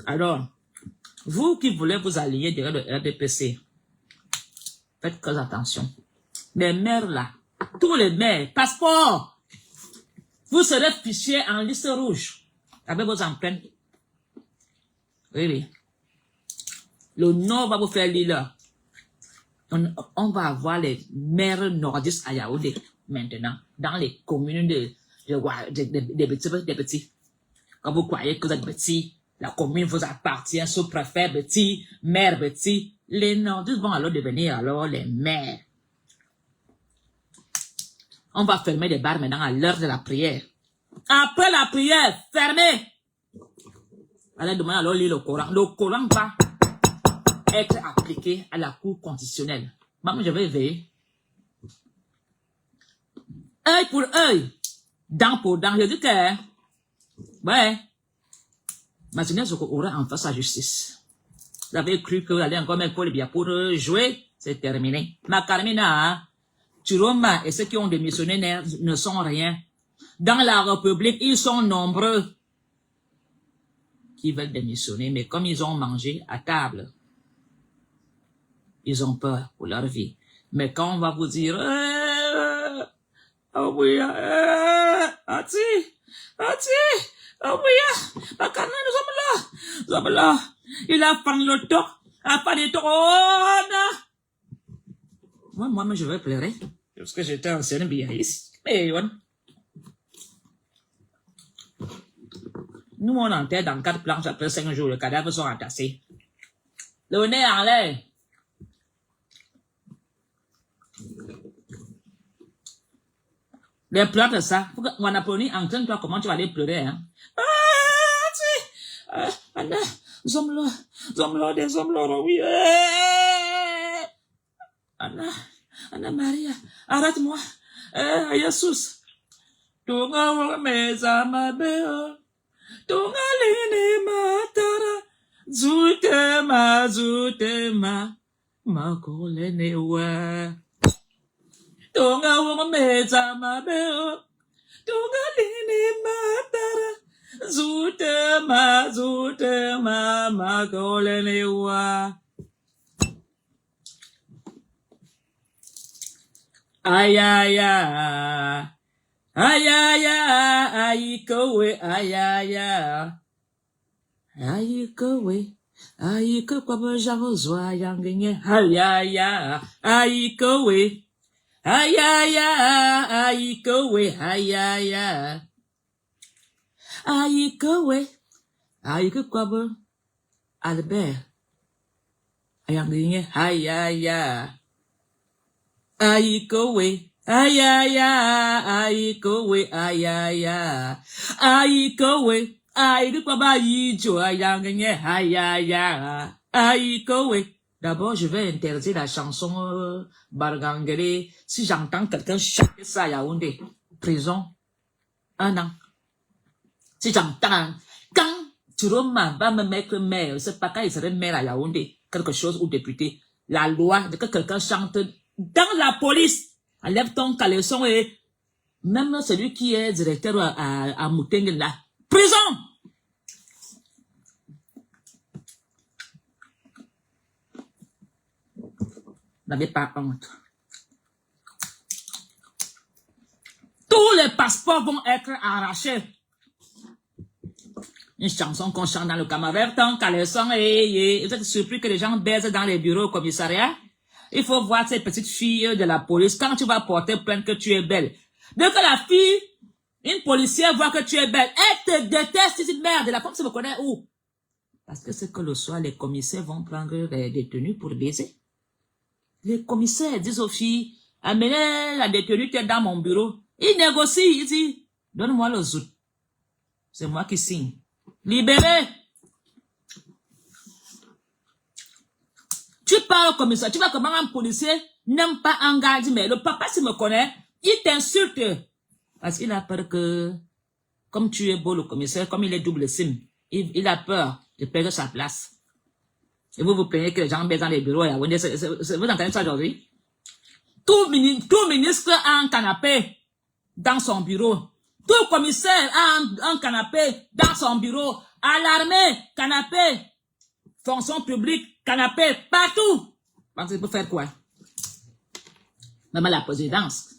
Alors, vous qui voulez vous allier derrière le RDPC, faites très attention. Les maires là, tous les maires, passeport, vous serez fichés en liste rouge avec vos empreintes. Oui, oui. Le Nord va vous faire l'île. On va avoir les maires nordistes à Yaoundé maintenant, dans les communes des petits. Quand vous croyez que vous êtes petit, la commune vous appartient, sous-préfet petit, maire petit, les nordistes vont alors devenir alors les maires. On va fermer les bars maintenant à l'heure de la prière. Après la prière, fermez. Allez demander alors lire le Coran. Le Coran va être appliqué à la Cour constitutionnelle. Moi, je vais veiller. Œil pour œil, dent pour dent. Je dis que, ouais, Martinez aura en face à justice. Vous avez cru que vous allez encore mettre Paul Biya pour jouer, c'est terminé. Macarmina, Chiroma et ceux qui ont démissionné ne sont rien. Dans la République, ils sont nombreux qui veulent démissionner, mais comme ils ont mangé à table, ils ont peur pour leur vie. Mais quand on va vous dire, oh oui, Ati, oh oui, Macarmina, nous sommes là, il a fait le toc, a pas de trône. Moi, je vais pleurer. Parce que j'étais ancien biaïste. Mais, nous, on enterre dans 4 planches après 5 jours. Les cadavres sont entassés. Le nez en l'air. Les pleurs de ça. Mon Apollonie, entraîne-toi comment tu vas aller pleurer, hein. Anna, nous sommes là, oui. Anna Maria, arrête-moi. Jesus. Tunga wa meza mabeo. Tunga lini matara. zutema, makolene wa. Tonga wong meza mabeo, tonga lini matara. Zutema, makolene wa. Ayaya, ayikowe, ayaya. Ayikowe, ayiko kwa bojavo zwa yangenye. Ayaya, ayikowe. Ayaya, ayikowe, ayaya. Ayikowe, ayiko kwa bo. Albert, yangenye. Ayaya. Ayikowe, ayaya, ayikowe, ayaya. Ayikowe, ayiko kwa ba yijo, yangenye. Ayaya. Ayikowe. D'abord, je vais interdire la chanson Bargangere. Si j'entends quelqu'un chanter ça à Yaoundé, prison, 1 an. Si j'entends, quand Turoma va me mettre maire, c'est pas quand il serait maire à Yaoundé, quelque chose, ou député, la loi de que quelqu'un chante dans la police, enlève ton caleçon et même celui qui est directeur à Mouteng là, prison! N'avez pas honte. Tous les passeports vont être arrachés. Une chanson qu'on chante dans le camarade, ton caleçon, et vous êtes surpris que les gens baisent dans les bureaux au commissariat? Il faut voir ces petites filles de la police. Quand tu vas porter plainte que tu es belle. Dès que la fille, une policière voit que tu es belle, elle te déteste, cette merde. La femme se me connaît où? Parce que c'est que le soir, les commissaires vont prendre les détenus pour baiser. Les commissaires disent aux filles, amenez la détenue qui est dans mon bureau. Ils négocient, ils disent, donne-moi le zout. C'est moi qui signe. Libéré. Tu parles au commissaire, tu vas comment un policier n'aime pas engager, mais le papa s'il me connaît, il t'insulte. Parce qu'il a peur que, comme tu es beau le commissaire, comme il est double sim, il a peur de perdre sa place. Et vous vous plaignez que les gens baissent dans les bureaux. Vous entendez ça aujourd'hui? Tout ministre a un canapé dans son bureau. Tout commissaire a un canapé dans son bureau. À l'armée, canapé. Fonction publique, canapé, partout. Parce que vous faire quoi? Même à la présidence.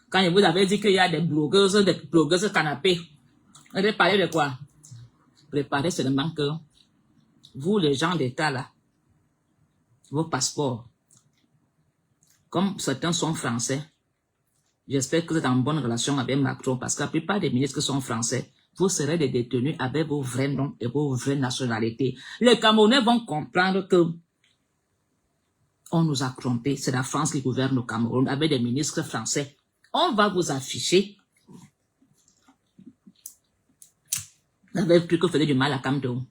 Quand vous avez dit qu'il y a des blogueuses canapé, vous avez parlé de quoi? Préparez seulement que vous, les gens d'État, là, vos passeports, comme certains sont français, j'espère que vous êtes en bonne relation avec Macron, parce que la plupart des ministres sont français. Vous serez des détenus avec vos vrais noms et vos vraies nationalités. Les Camerounais vont comprendre que on nous a trompés. C'est la France qui gouverne le Cameroun avec des ministres français. On va vous afficher. Vous avez plus que faire du mal à Kamto.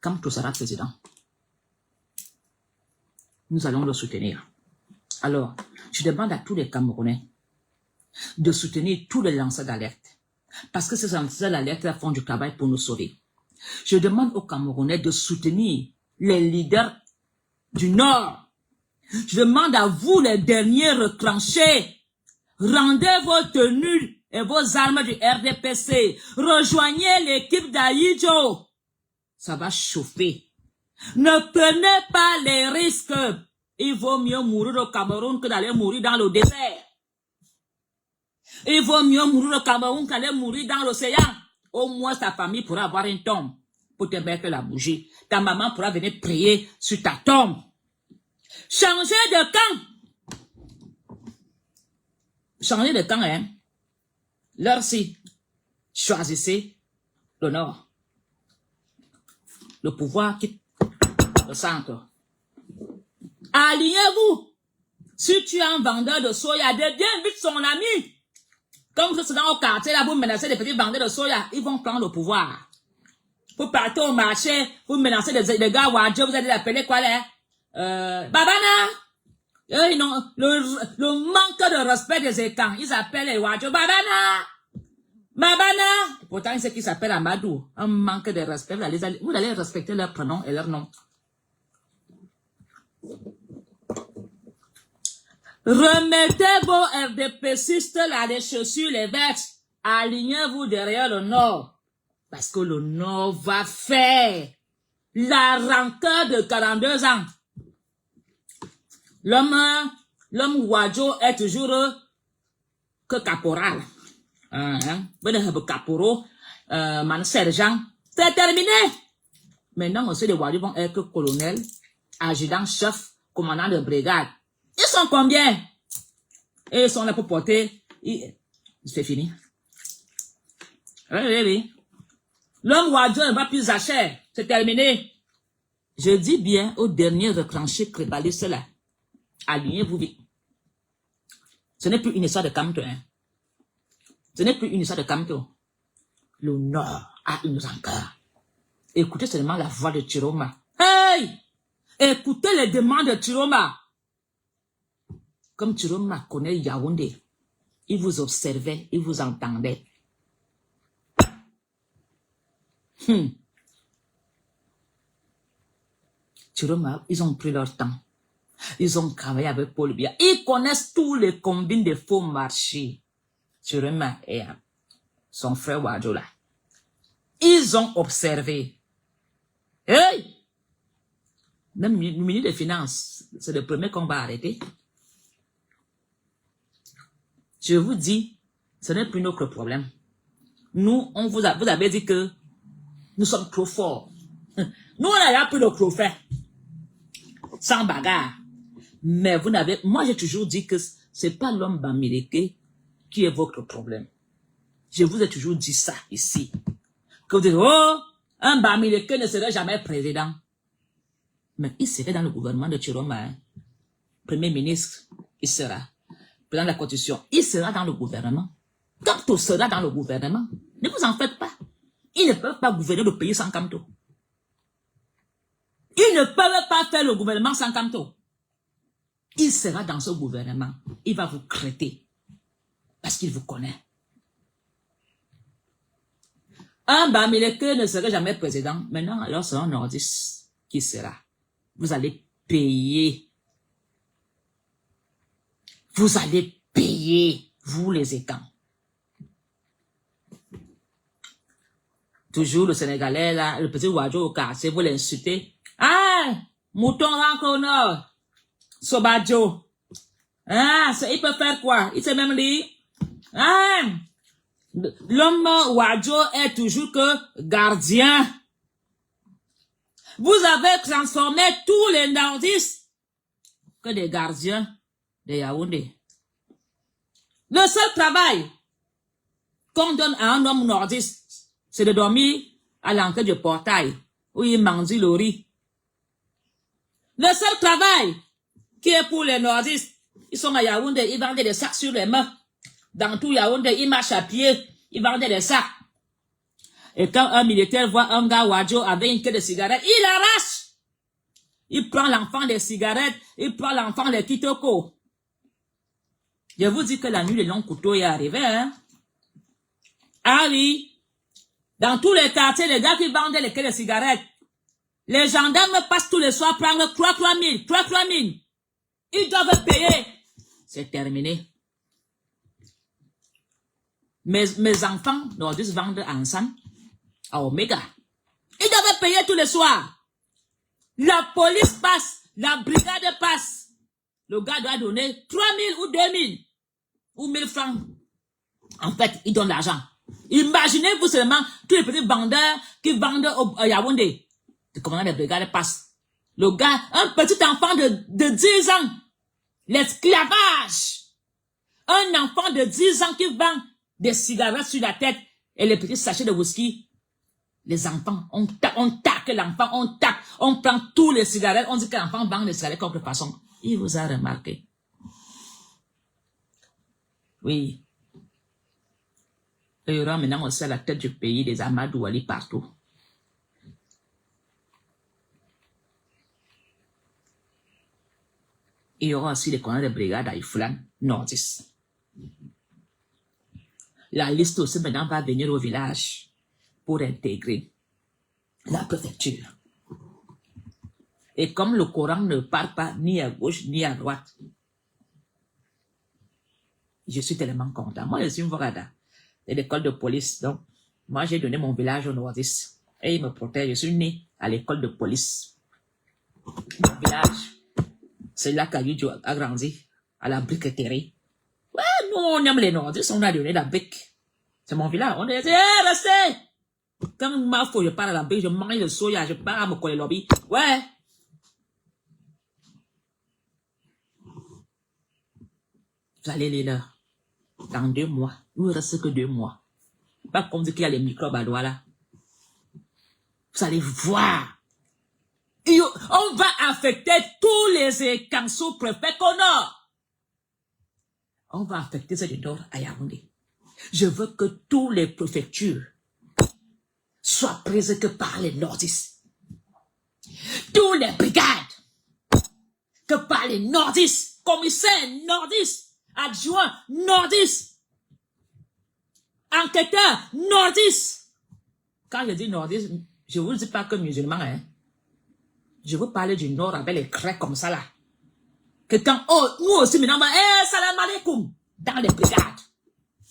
Kamto sera président. Nous allons le soutenir. Alors, je demande à tous les Camerounais de soutenir tous les lanceurs d'alerte. Parce que ces lanceurs d'alerte font du travail pour nous sauver. Je demande aux Camerounais de soutenir les leaders du Nord. Je demande à vous, les derniers retranchés, rendez vos tenues et vos armes du RDPC. Rejoignez l'équipe d'Aïdjo. Ça va chauffer. Ne prenez pas les risques. Il vaut mieux mourir au Cameroun que d'aller mourir dans le désert. Il vaut mieux mourir au Cameroun qu'aller mourir dans l'océan. Au moins, ta famille pourra avoir une tombe pour te mettre la bougie. Ta maman pourra venir prier sur ta tombe. Changez de camp. Changez de camp, hein. Leur-ci, choisissez le Nord. Le pouvoir quitte le centre. Alignez-vous. Si tu es un vendeur de soya, deviens vite son ami. Comme vous êtes dans le quartier, là, vous menacez des petits vendeurs de soya, ils vont prendre le pouvoir. Vous partez au marché, vous menacez des gars Wadjo, vous allez l'appeler quoi là? Babana! Le manque de respect des écans, ils appellent les Wadjo, Babana! Babana! Pourtant, c'est qui s'appelle Amadou. Un manque de respect, vous allez respecter leur prénom et leur nom. Remettez vos RDPcistes là, les chaussures, les vestes. Alignez-vous derrière le Nord. Parce que le Nord va faire la rancœur de 42 ans. L'homme Wadjo est toujours que caporal. Caporo, sergent. C'est terminé. Maintenant, aussi, les Wadjo vont être colonel, adjudant, chef, commandant de brigade. Ils sont combien? Et ils sont là pour porter. C'est fini. Oui. L'homme Wadjo ne va plus à chair. C'est terminé. Je dis bien aux derniers retranchés crébalistes là. Alignez-vous vite. Ce n'est plus une histoire de Kamto. Hein. Ce n'est plus une histoire de Kamto. Le Nord a une rancœur. Écoutez seulement la voix de Chiroma. Hey! Écoutez les demandes de Chiroma. Comme Chiroma connaît Yaoundé, il vous observait, il vous entendait. Chiroma, ils ont pris leur temps. Ils ont travaillé avec Paul Biya. Ils connaissent tous les combines de faux marchés. Chiroma et son frère Wadjo là. Ils ont observé. Hey! Même le ministre des Finances, c'est le premier qu'on va arrêter. Je vous dis, ce n'est plus notre problème. Nous, vous avez dit que nous sommes trop forts. Nous, on a pris le trophée. Sans bagarre. Mais vous n'avez... Moi, j'ai toujours dit que c'est pas l'homme bamileke qui est votre problème. Je vous ai toujours dit ça ici. Que vous dites, oh, un bamileke ne serait jamais président. Mais il serait dans le gouvernement de Chiroma. Hein. Premier ministre, il sera. Président de la Constitution, il sera dans le gouvernement. Kamto sera dans le gouvernement. Ne vous en faites pas. Ils ne peuvent pas gouverner le pays sans Kamto. Ils ne peuvent pas faire le gouvernement sans Kamto. Il sera dans ce gouvernement. Il va vous crêter. Parce qu'il vous connaît. Un Bamileke ne serait jamais président. Maintenant, alors c'est un nordiste qui sera. Vous allez payer. Vous allez payer, vous les étangs. Toujours le Sénégalais, là, le petit Wadjo au quartier, vous l'insultez. Ah, mouton rentre au nord. Sobadjo. Ah, il peut faire quoi? Il sait même lire. Ah, l'homme Wadjo est toujours que gardien. Vous avez transformé tous les nordistes que des gardiens de Yaoundé. Le seul travail qu'on donne à un homme nordiste, c'est de dormir à l'entrée du portail où il mange le riz. Le seul travail qui est pour les nordistes, ils sont à Yaoundé, ils vendent des sacs sur les mains. Dans tout Yaoundé, ils marchent à pied, ils vendent des sacs. Et quand un militaire voit un gars Wadjo avec une queue de cigarette, il arrache. Il prend l'enfant des cigarettes, il prend l'enfant des kitoko. Je vous dis que la nuit, le long couteau est arrivé, hein. Ah oui. Dans tous les quartiers, les gars qui vendaient les queues de cigarettes, les gendarmes passent tous les soirs prendre 3 000. Ils doivent payer. C'est terminé. Mes enfants nordistes vendent ensemble à Omega. Ils doivent payer tous les soirs. La police passe, la brigade passe. Le gars doit donner 3 000 ou 2 000 ou 1 000 francs. En fait, il donne l'argent. Imaginez-vous seulement tous les petits vendeurs qui vendent au Yaoundé. Le commandant des brigades passe. Le gars, un petit enfant de 10 ans. L'esclavage. Un enfant de 10 ans qui vend des cigarettes sur la tête et les petits sachets de whisky. Les enfants, on taque l'enfant, on prend tous les cigarettes, on dit que l'enfant vend les cigarettes comme de façon. Il vous a remarqué. Oui. Il y aura maintenant aussi à la tête du pays des Amadou Ali partout. Il y aura aussi les commandants de brigade à Ifoulan, nordistes. La liste aussi maintenant va venir au village pour intégrer la préfecture. Et comme le Coran ne parle pas ni à gauche ni à droite, je suis tellement content. Moi, je suis une Vorada de l'école de police. Donc, moi, j'ai donné mon village au nordiste. Et il me protège. Je suis né à l'école de police. Mon village, c'est là qu'Ayujo a grandi, à la briqueterie. Ouais, nous, on aime les nordistes, on a donné la brique. C'est mon village. On a dit, hé, restez! Quand ma foi, je pars à la brique, je mange le soya, je pars à me coller lobby. Ouais! Vous allez les là. Dans 2 mois. Il ne reste que 2 mois. Pas comme dit qu'il y a les microbes à là. Vous allez voir. On va affecter tous les canaux préfets qu'on a. On va affecter ça du nord à Yaoundé. Je veux que tous les préfectures soient prises que par les nordistes. Tous les brigades que par les nordistes. Commissaires nordistes. Adjoints nordistes. Enquêteurs nordistes. Quand je dis nordistes, je ne vous dis pas que musulmans, hein. Je veux parler du nord avec les crêpes comme ça là. Que quand, oh, nous aussi maintenant, salam alaikum, dans les brigades.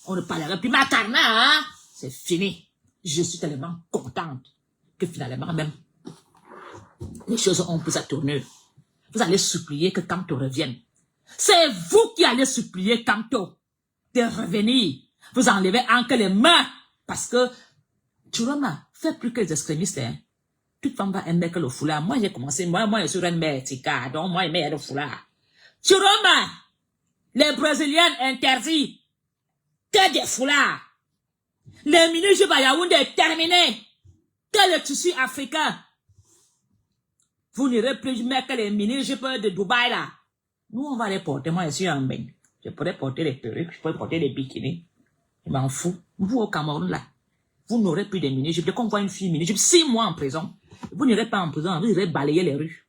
On ne parlera plus macarna, hein. C'est fini. Je suis tellement contente que finalement même, les choses ont pu à tourner. Vous allez supplier que Kanto revienne. C'est vous qui allez supplier Kanto de revenir. Vous enlevez encore les mains. Parce que, Churoma, fait plus que les extrémistes, hein. Toute femme va aimer que le foulard. Moi, j'ai commencé, moi, je suis une mère, tika, donc moi, j'aimais le foulard. Churoma, les Brésiliens interdits que des foulards. Les mini-jupes à Yaoundé terminés. Que le tissu africain. Vous n'irez plus mettre que les mini-jupes de Dubaï, là. Nous, on va les porter. Moi, je suis en bain. Je pourrais porter les perruques, je pourrais porter les bikinis. Je m'en fous. Vous, au Cameroun, là, vous n'aurez plus de mini-jupes. Dès qu'on voit une fille mini-jupe, 6 mois en prison, vous n'irez pas en prison, vous irez balayer les rues.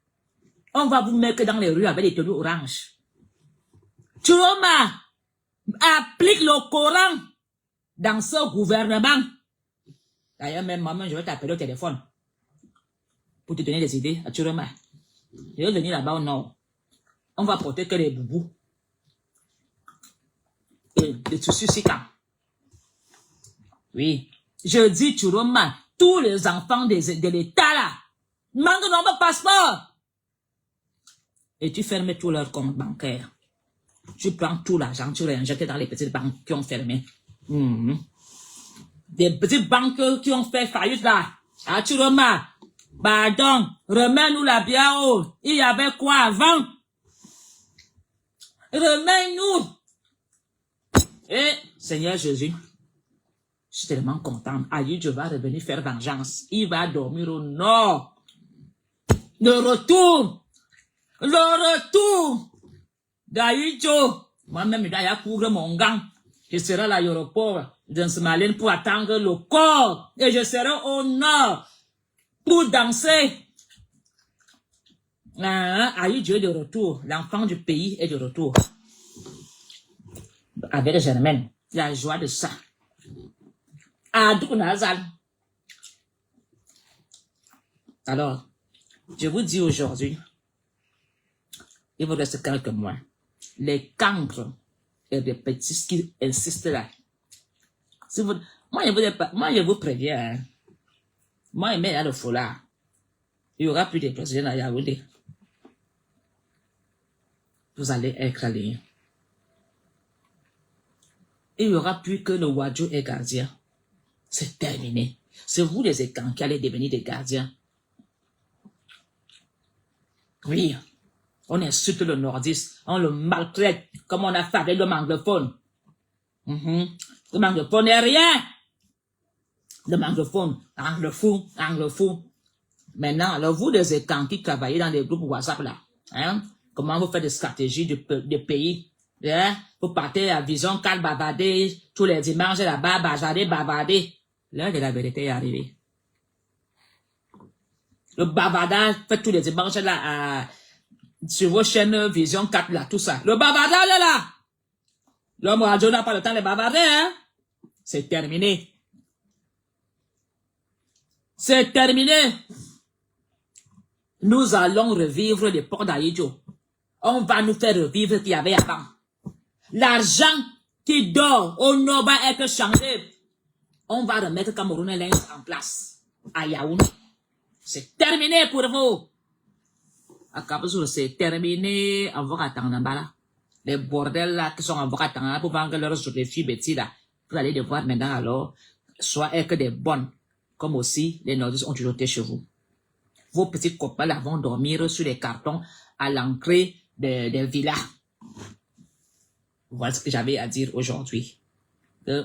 On va vous mettre dans les rues avec des tenues oranges. Churoma, applique le Coran dans ce gouvernement. D'ailleurs, même maman, je vais t'appeler au téléphone pour te donner des idées à Churoma. Je vais venir là-bas au nord. On va porter que les boubous. Et des tissus sikans. Oui. Je dis, Churoma, tous les enfants de l'État là, manquent de nombre passeport. Et tu fermes tous leurs comptes bancaires. Tu prends tout l'argent, tu réinjectes dans les petites banques qui ont fermé. Des petites banques qui ont fait faillite là. Ah, Churoma, pardon, remets-nous la biao. Il y avait quoi avant? Remets-nous. Et, Seigneur Jésus, je suis tellement contente. Ayujo va revenir faire vengeance. Il va dormir au nord. Le retour d'Ayujo. Moi-même, je dois couvrir mon gant. Je serai à l'aéroport dans ce malin pour attendre le corps. Et je serai au nord pour danser. Ayujo est de retour. L'enfant du pays est de retour. Avec Germaine, la joie de ça. Alors, je vous dis aujourd'hui, il vous reste quelques mois. Les cancres et les petits qui insistent là. Si vous, moi, je vous préviens. Hein. Moi, je mets le foulard. Il y aura plus de présidents à Yaoundé. Vous allez être liés. Il n'y aura plus que le Wadjo et gardien. C'est terminé. C'est vous les écans qui allez devenir des gardiens. Oui, on insulte le nordiste, on le maltraite comme on a fait avec le anglophone. Le anglophone n'est rien. Le anglophone. Maintenant, alors vous les écans qui travaillez dans les groupes WhatsApp là, hein, comment vous faites des stratégies de pays, hein, vous partez à Vision 4 bavarder, tous les dimanches là-bas, bavarder. L'heure de la vérité est arrivée. Le bavardage fait tous les dimanches là, sur vos chaînes Vision 4 là, tout ça. Le bavardage là. L'homme radio n'a pas le temps de bavarder, hein. C'est terminé. C'est terminé. Nous allons revivre les ports d'Aïdjo. On va nous faire revivre ce qu'il y avait avant. L'argent qui dort au nord va être changé. On va remettre Cameroun Airlines en place à Yaoundé. C'est terminé pour vous. À Kabouzou, c'est terminé. Avocat Tanambala. Les bordels là qui sont avocats Tanambala pour vendre leurs sur les filles bêtises là. Vous allez devoir maintenant alors soit être des bonnes, comme aussi les nordistes ont toujours été chez vous. Vos petits copains là vont dormir sur les cartons à l'entrée des villas. Voilà ce que j'avais à dire aujourd'hui.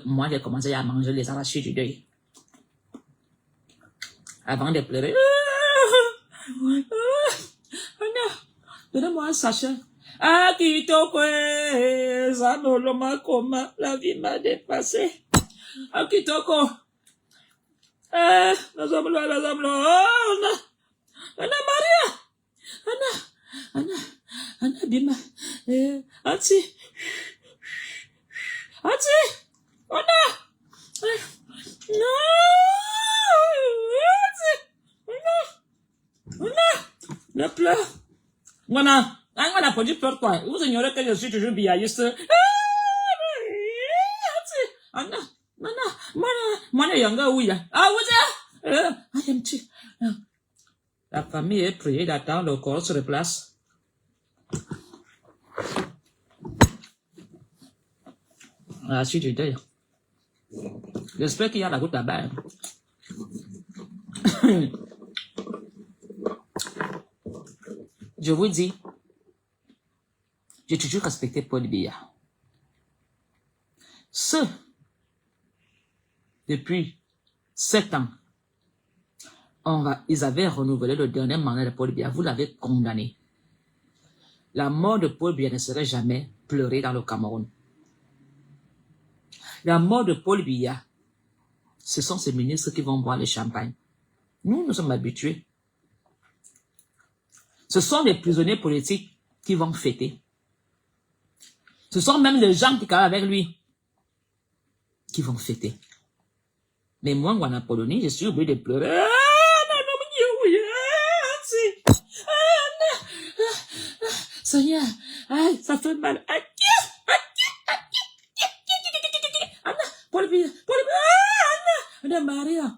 Moi, j'ai commencé à manger les arrachés du deuil. Avant de pleurer. Donnez-moi un sachet. Ah, Kitoko, ça ne l'a comment la vie m'a dépassé. Ah, Kitoko. Nous sommes là. Anna Maria. Anna Bima. Ati. Anna. Ne pleure. Voilà. On a produit peur quoi. Vous ignorez que je suis toujours biaïste. Mana yanga ouya. Ah, la famille est priée d'attendre, le corps se replace. La suite du deuil. J'espère qu'il y a la goutte là-bas. Je vous dis, j'ai toujours respecté Paul Biya. Depuis 7 ans, ils avaient renouvelé le dernier mandat de Paul Biya. Vous l'avez condamné. La mort de Paul Biya ne serait jamais pleurée dans le Cameroun. La mort de Paul Biya, ce sont ces ministres qui vont boire le champagne. Nous sommes habitués. Ce sont les prisonniers politiques qui vont fêter. Ce sont même les gens qui travaillent avec lui qui vont fêter. Mais moi, en Polonie, je suis obligé de pleurer. Seigneur, ça fait mal. Anna Maria.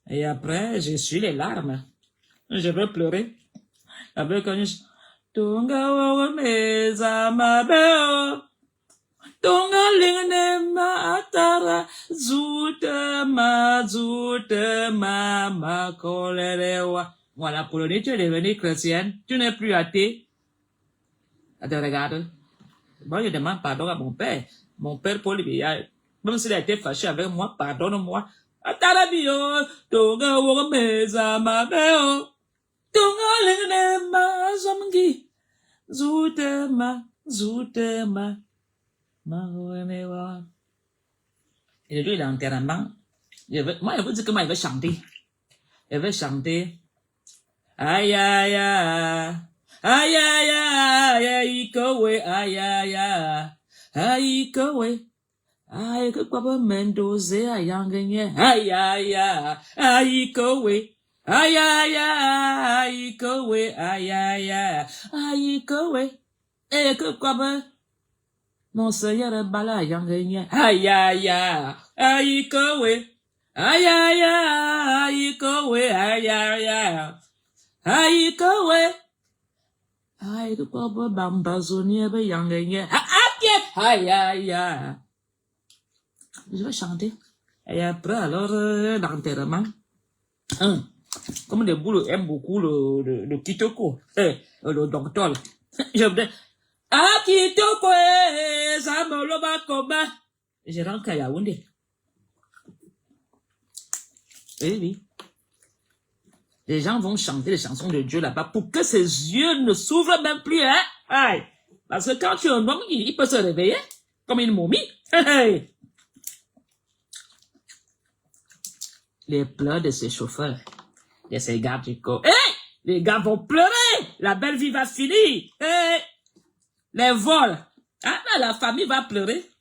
Et après, je suis les larmes. Je veux pleurer. Avec un Tonga meza mabeo. Tonga lingene ma atara. Zoute ma kolerewa. Voilà, Polonie, tu es devenue chrétienne. Tu n'es plus athée. Attends, regarde. Moi, je demande pardon à mon père. Mon père Paul Biya, même s'il a été fâché avec moi, pardonne-moi. Atarabio, Tonga meza mabeo. Tonga lingene ma zamgi. Zoute ma kolerewa. Et lui, il est enterrement. Moi, je vous dis comment il va chanter. Il va chanter. Aïe, aïe, aïe. Aïe, aïe, aïe, ikowe, aïe, aïe, aïe, ikowe. Aïe, que papa Mendoze, aïe, angenye. Aïe, aïe, aïe, ikowe. Aïe, aïe, aïe, ikowe, aïe, aïe, aïe, ikowe. Et que papa, mon seigneur, bala, aïe, angenye. Aïe, aïe, aïe, ikowe. Aïe, aïe, aïe, ikowe, aïe, aïe, aïe, ikowe. Aïe, que papa bambazonier, be yangenye. Aïe, aïe, aïe. Je vais chanter. Et après, alors, l'enterrement. Comme les boules aiment beaucoup le Kitoko. Le docteur. Je me dis, ah, Kitoko, ça me le bat combat. Je rentre à Yaoundé. Eh oui. Les gens vont chanter les chansons de Dieu là-bas pour que ses yeux ne s'ouvrent même plus, hein? Aïe. Parce que quand tu es un homme, il peut se réveiller comme une momie. Hey. Les pleurs de ces chauffeurs, de ces gars du corps. Hey! Les gars vont pleurer. La belle vie va finir. Hey! Les vols. Ah, là, la famille va pleurer.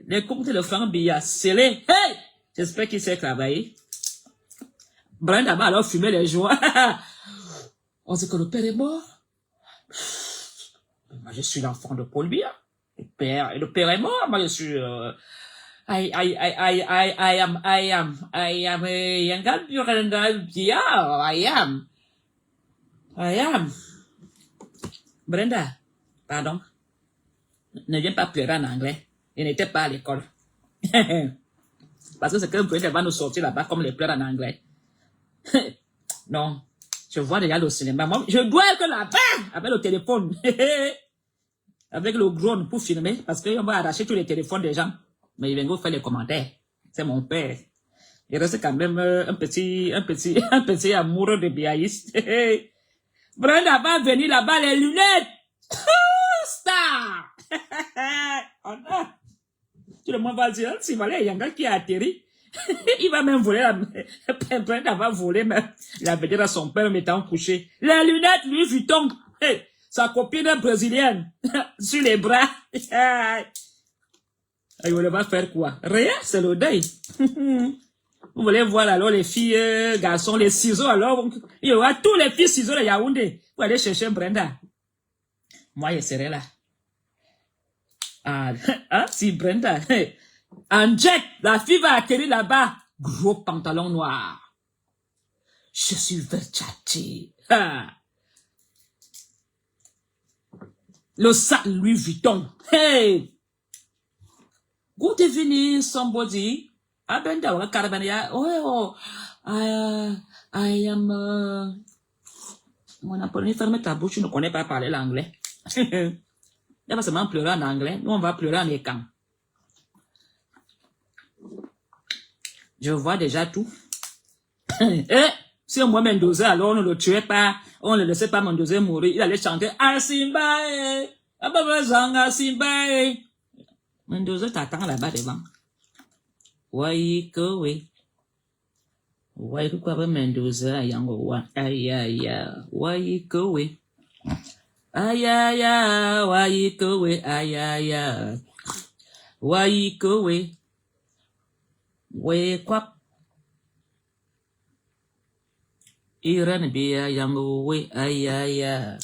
Les comptes de francs billets scellés. Hey! J'espère qu'il sait travailler. Brenda va alors fumer les joints. On dit que le père est mort. Moi, je suis l'enfant de Paul Biya. Le père est mort. Moi, je suis... I am a Yangal Biya. I am. Brenda, pardon. Ne viens pas pleurer en anglais. Il n'était pas à l'école. Parce que c'est que Brenda va nous sortir là-bas comme les pleurs en anglais. Non. Je vois déjà le cinéma. Moi, je dois être là-bas avec le téléphone. Avec le drone pour filmer. Parce qu'on va arracher tous les téléphones des gens. Mais il vient vous faire les commentaires. C'est mon père. Il reste quand même un petit amoureux de Biaïs. Brenda va venir là-bas, les lunettes. Star. Oh non. Tout le monde va dire, si voilà, il y a un gars qui a atterri. Il va même voler Brenda va voler même la vedette à son père mettant couché. Les lunettes, Louis Vuitton. Hey, sa copine brésilienne. Sur les bras. Il va faire quoi? Rien, c'est le deuil. Vous voulez voir alors les filles, garçons, les ciseaux alors. Il y aura tous les filles ciseaux de Yaoundé. Vous allez chercher Brenda. Moi, je serai là. Ah, si Brenda. En jet, la fille va atterrir là-bas. Gros pantalon noir. Je suis Versace. Ah. Le sac Louis Vuitton. Hey! Good evening, somebody. Abenda wa karabania. Oh, I am. On a pas fermé ta bouche, tu ne connais pas parler l'anglais. Il va seulement pleurer en anglais. Nous, on va pleurer en écan. Je vois déjà tout. Si moi Mendoza, alors on ne le tuait pas, on ne laissait pas Mendoza mourir, il allait chanter Asimbae, Ababazanga Simbae. Mendoza t'attend là-bas devant. Waikowe. Waikowe Mendoza yango wa. Ayaya. Waikowe. Ayaya. Waikowe. Ayaya. Waikowe. Waikwa. Iran biya yango we. Ayaya.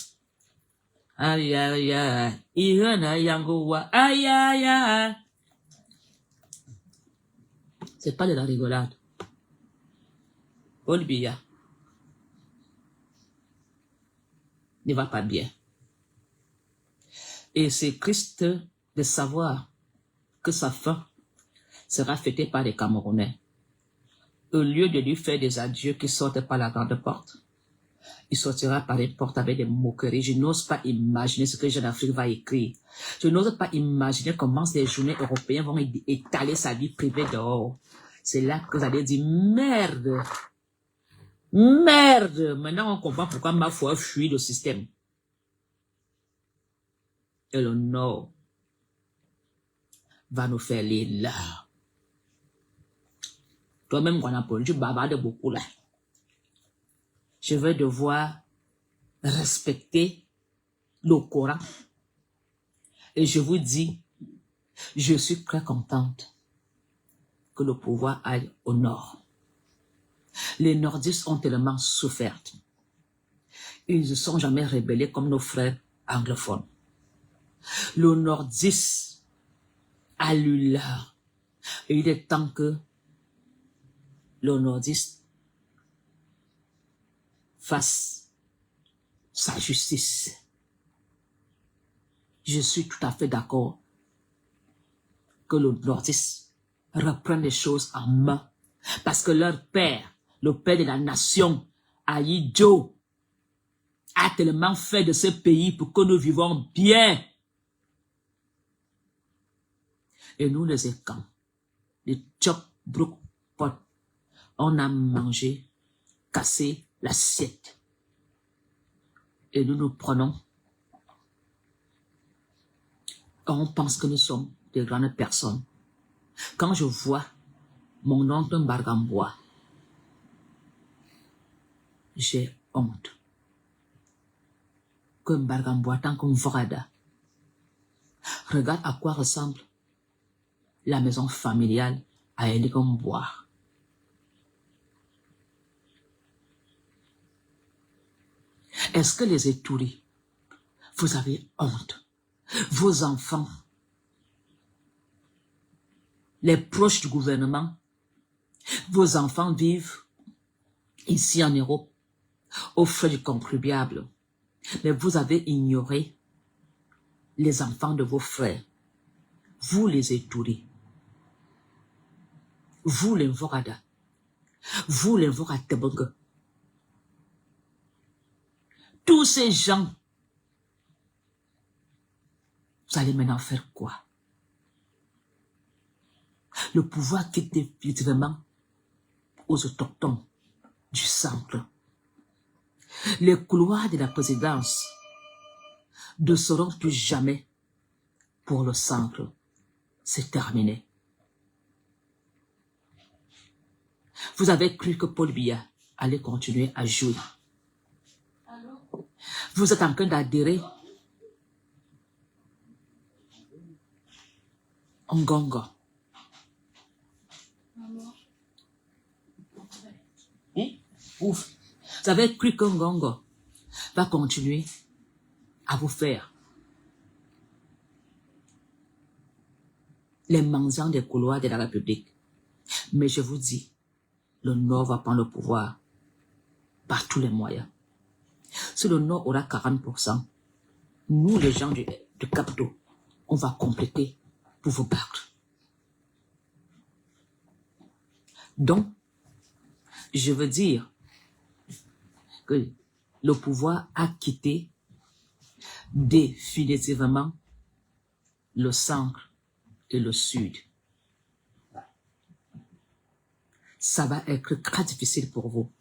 Ayaya. Iran yango wa. Ayaya. C'est pas de la rigolade. Paul Biya ne va pas bien. Et c'est triste de savoir que sa fin sera fêtée par les Camerounais. Au lieu de lui faire des adieux qui sortent par la grande porte, il sortira par les portes avec des moqueries. Je n'ose pas imaginer ce que Jeune Afrique va écrire. Je n'ose pas imaginer comment les journées européennes vont étaler sa vie privée dehors. C'est là que vous allez dire, merde. Merde. Maintenant, on comprend pourquoi ma foi fuit le système. Et le Nord va nous faire les larmes. Toi-même, Guanapole, tu bavardes beaucoup là. Je vais devoir respecter le Coran. Et je vous dis, je suis très contente que le pouvoir aille au nord. Les nordistes ont tellement souffert. Ils ne se sont jamais rebellés comme nos frères anglophones. Le nordiste a lu l'heure. Et il est temps que le nordiste fasse sa justice. Je suis tout à fait d'accord que le nordiste reprenne les choses en main. Parce que leur père, le père de la nation, Aïdjo, a tellement fait de ce pays pour que nous vivons bien. Et nous, les écans, les Tchop Brook Pot, on a mangé, cassé l'assiette. Et nous nous prenons. On pense que nous sommes des grandes personnes. Quand je vois mon oncle Mbargambois, j'ai honte. Que Mbargambois, tant qu'on vrada. Regarde à quoi ressemble la maison familiale à Elikombois. Est-ce que les étouris, vous avez honte? Vos enfants, les proches du gouvernement, vos enfants vivent ici en Europe aux frais du contribuable. Mais vous avez ignoré les enfants de vos frères. Vous les étouris. Vous les Vorada. Vous les Voratebong. Tous ces gens, vous allez maintenant faire quoi? Le pouvoir quitte définitivement aux autochtones du centre. Les couloirs de la présidence ne seront plus jamais pour le centre. C'est terminé. Vous avez cru que Paul Biya allait continuer à jouer. Vous êtes en train d'adhérer en Ngongo. Ouf. Vous avez cru que Ngongo va continuer à vous faire les mendiants des couloirs de la République. Mais je vous dis, le Nord va prendre le pouvoir par tous les moyens. Si le Nord aura 40%, nous, les gens du Capitole, on va compléter pour vous battre. Donc, je veux dire que le pouvoir a quitté définitivement le centre et le sud. Ça va être très difficile pour vous.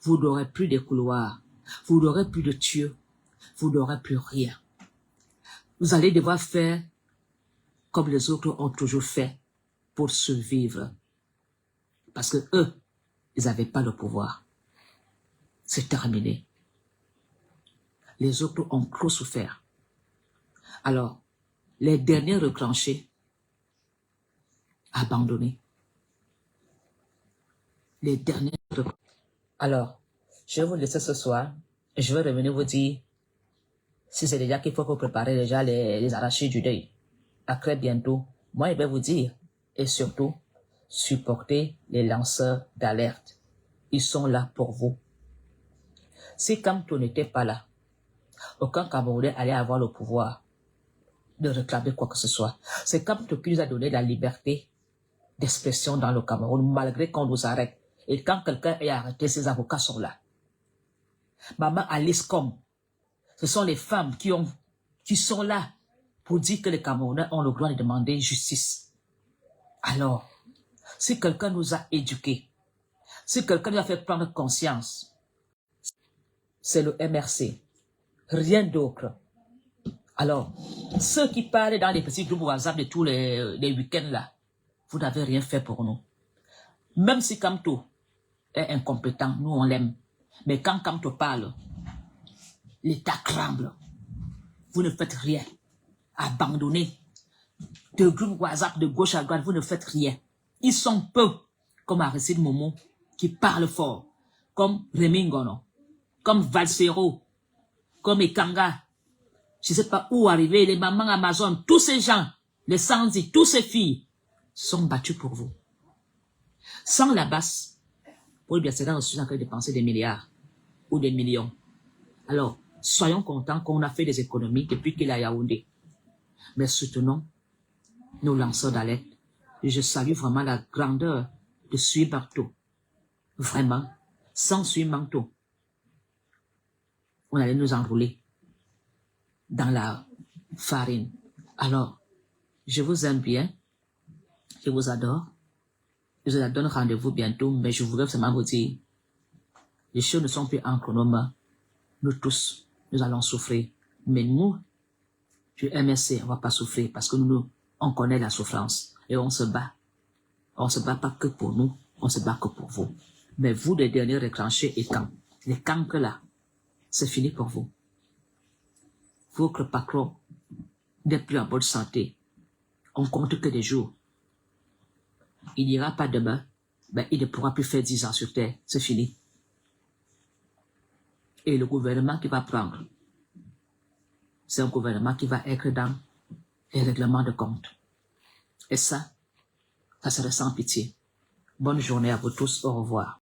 Vous n'aurez plus de couloirs, vous n'aurez plus de Dieu, vous n'aurez plus rien. Vous allez devoir faire comme les autres ont toujours fait pour survivre. Parce que eux, ils n'avaient pas le pouvoir. C'est terminé. Les autres ont trop souffert. Alors, les derniers retranchés, abandonnés. Les derniers retranchés. Alors, je vais vous laisser ce soir. Je vais revenir vous dire si c'est déjà qu'il faut préparer déjà les arrachés du deuil. À très bientôt. Moi, je vais vous dire, et surtout, supportez les lanceurs d'alerte. Ils sont là pour vous. Si Kamto n'était pas là, aucun Camerounais allait avoir le pouvoir de réclamer quoi que ce soit. C'est Kamto qui nous a donné la liberté d'expression dans le Cameroun, malgré qu'on nous arrête. Et quand quelqu'un est arrêté, ses avocats sont là. Maman Alice Com, ce sont les femmes qui sont là pour dire que les Camerounais ont le droit de demander justice. Alors, si quelqu'un nous a éduqués, si quelqu'un nous a fait prendre conscience, c'est le MRC. Rien d'autre. Alors, ceux qui parlent dans les petits groupes WhatsApp de tous les week-ends là, vous n'avez rien fait pour nous. Même si Kamto est incompétent, nous on l'aime. Mais quand Kamto parle, l'État tremble. Vous ne faites rien. Abandonnez. De groupes WhatsApp de gauche à droite, vous ne faites rien. Ils sont peu, comme Aristide Momo, qui parlent fort, comme Rémi Ngono, comme Valsero, comme Ekanga. Je ne sais pas où arriver, les mamans Amazon, tous ces gens, les Sandy, tous ces filles, sont battus pour vous. Sans la basse, pour bien c'est là, on est en train de dépenser des milliards ou des millions. Alors, soyons contents qu'on a fait des économies depuis qu'il a Yaoundé. Mais soutenons nos lanceurs d'alerte. Et je salue vraiment la grandeur de Sui Barto. Vraiment, sans Sui Manto, on allait nous enrouler dans la farine. Alors, je vous aime bien, je vous adore. Je vous donne rendez-vous bientôt, mais je voudrais seulement vous dire, les choses ne sont plus en chronome. Nous tous, nous allons souffrir. Mais nous, du MSC, on ne va pas souffrir parce que nous, on connaît la souffrance et on se bat. On ne se bat pas que pour nous, on se bat que pour vous. Mais vous, les derniers retranchés et camps, les cancres là, c'est fini pour vous. Votre patron n'est plus en bonne santé. On compte que des jours. Il n'ira pas demain, mais il ne pourra plus faire 10 ans sur terre. C'est fini. Et le gouvernement qui va prendre, c'est un gouvernement qui va être dans les règlements de compte. Et ça serait sans pitié. Bonne journée à vous tous. Au revoir.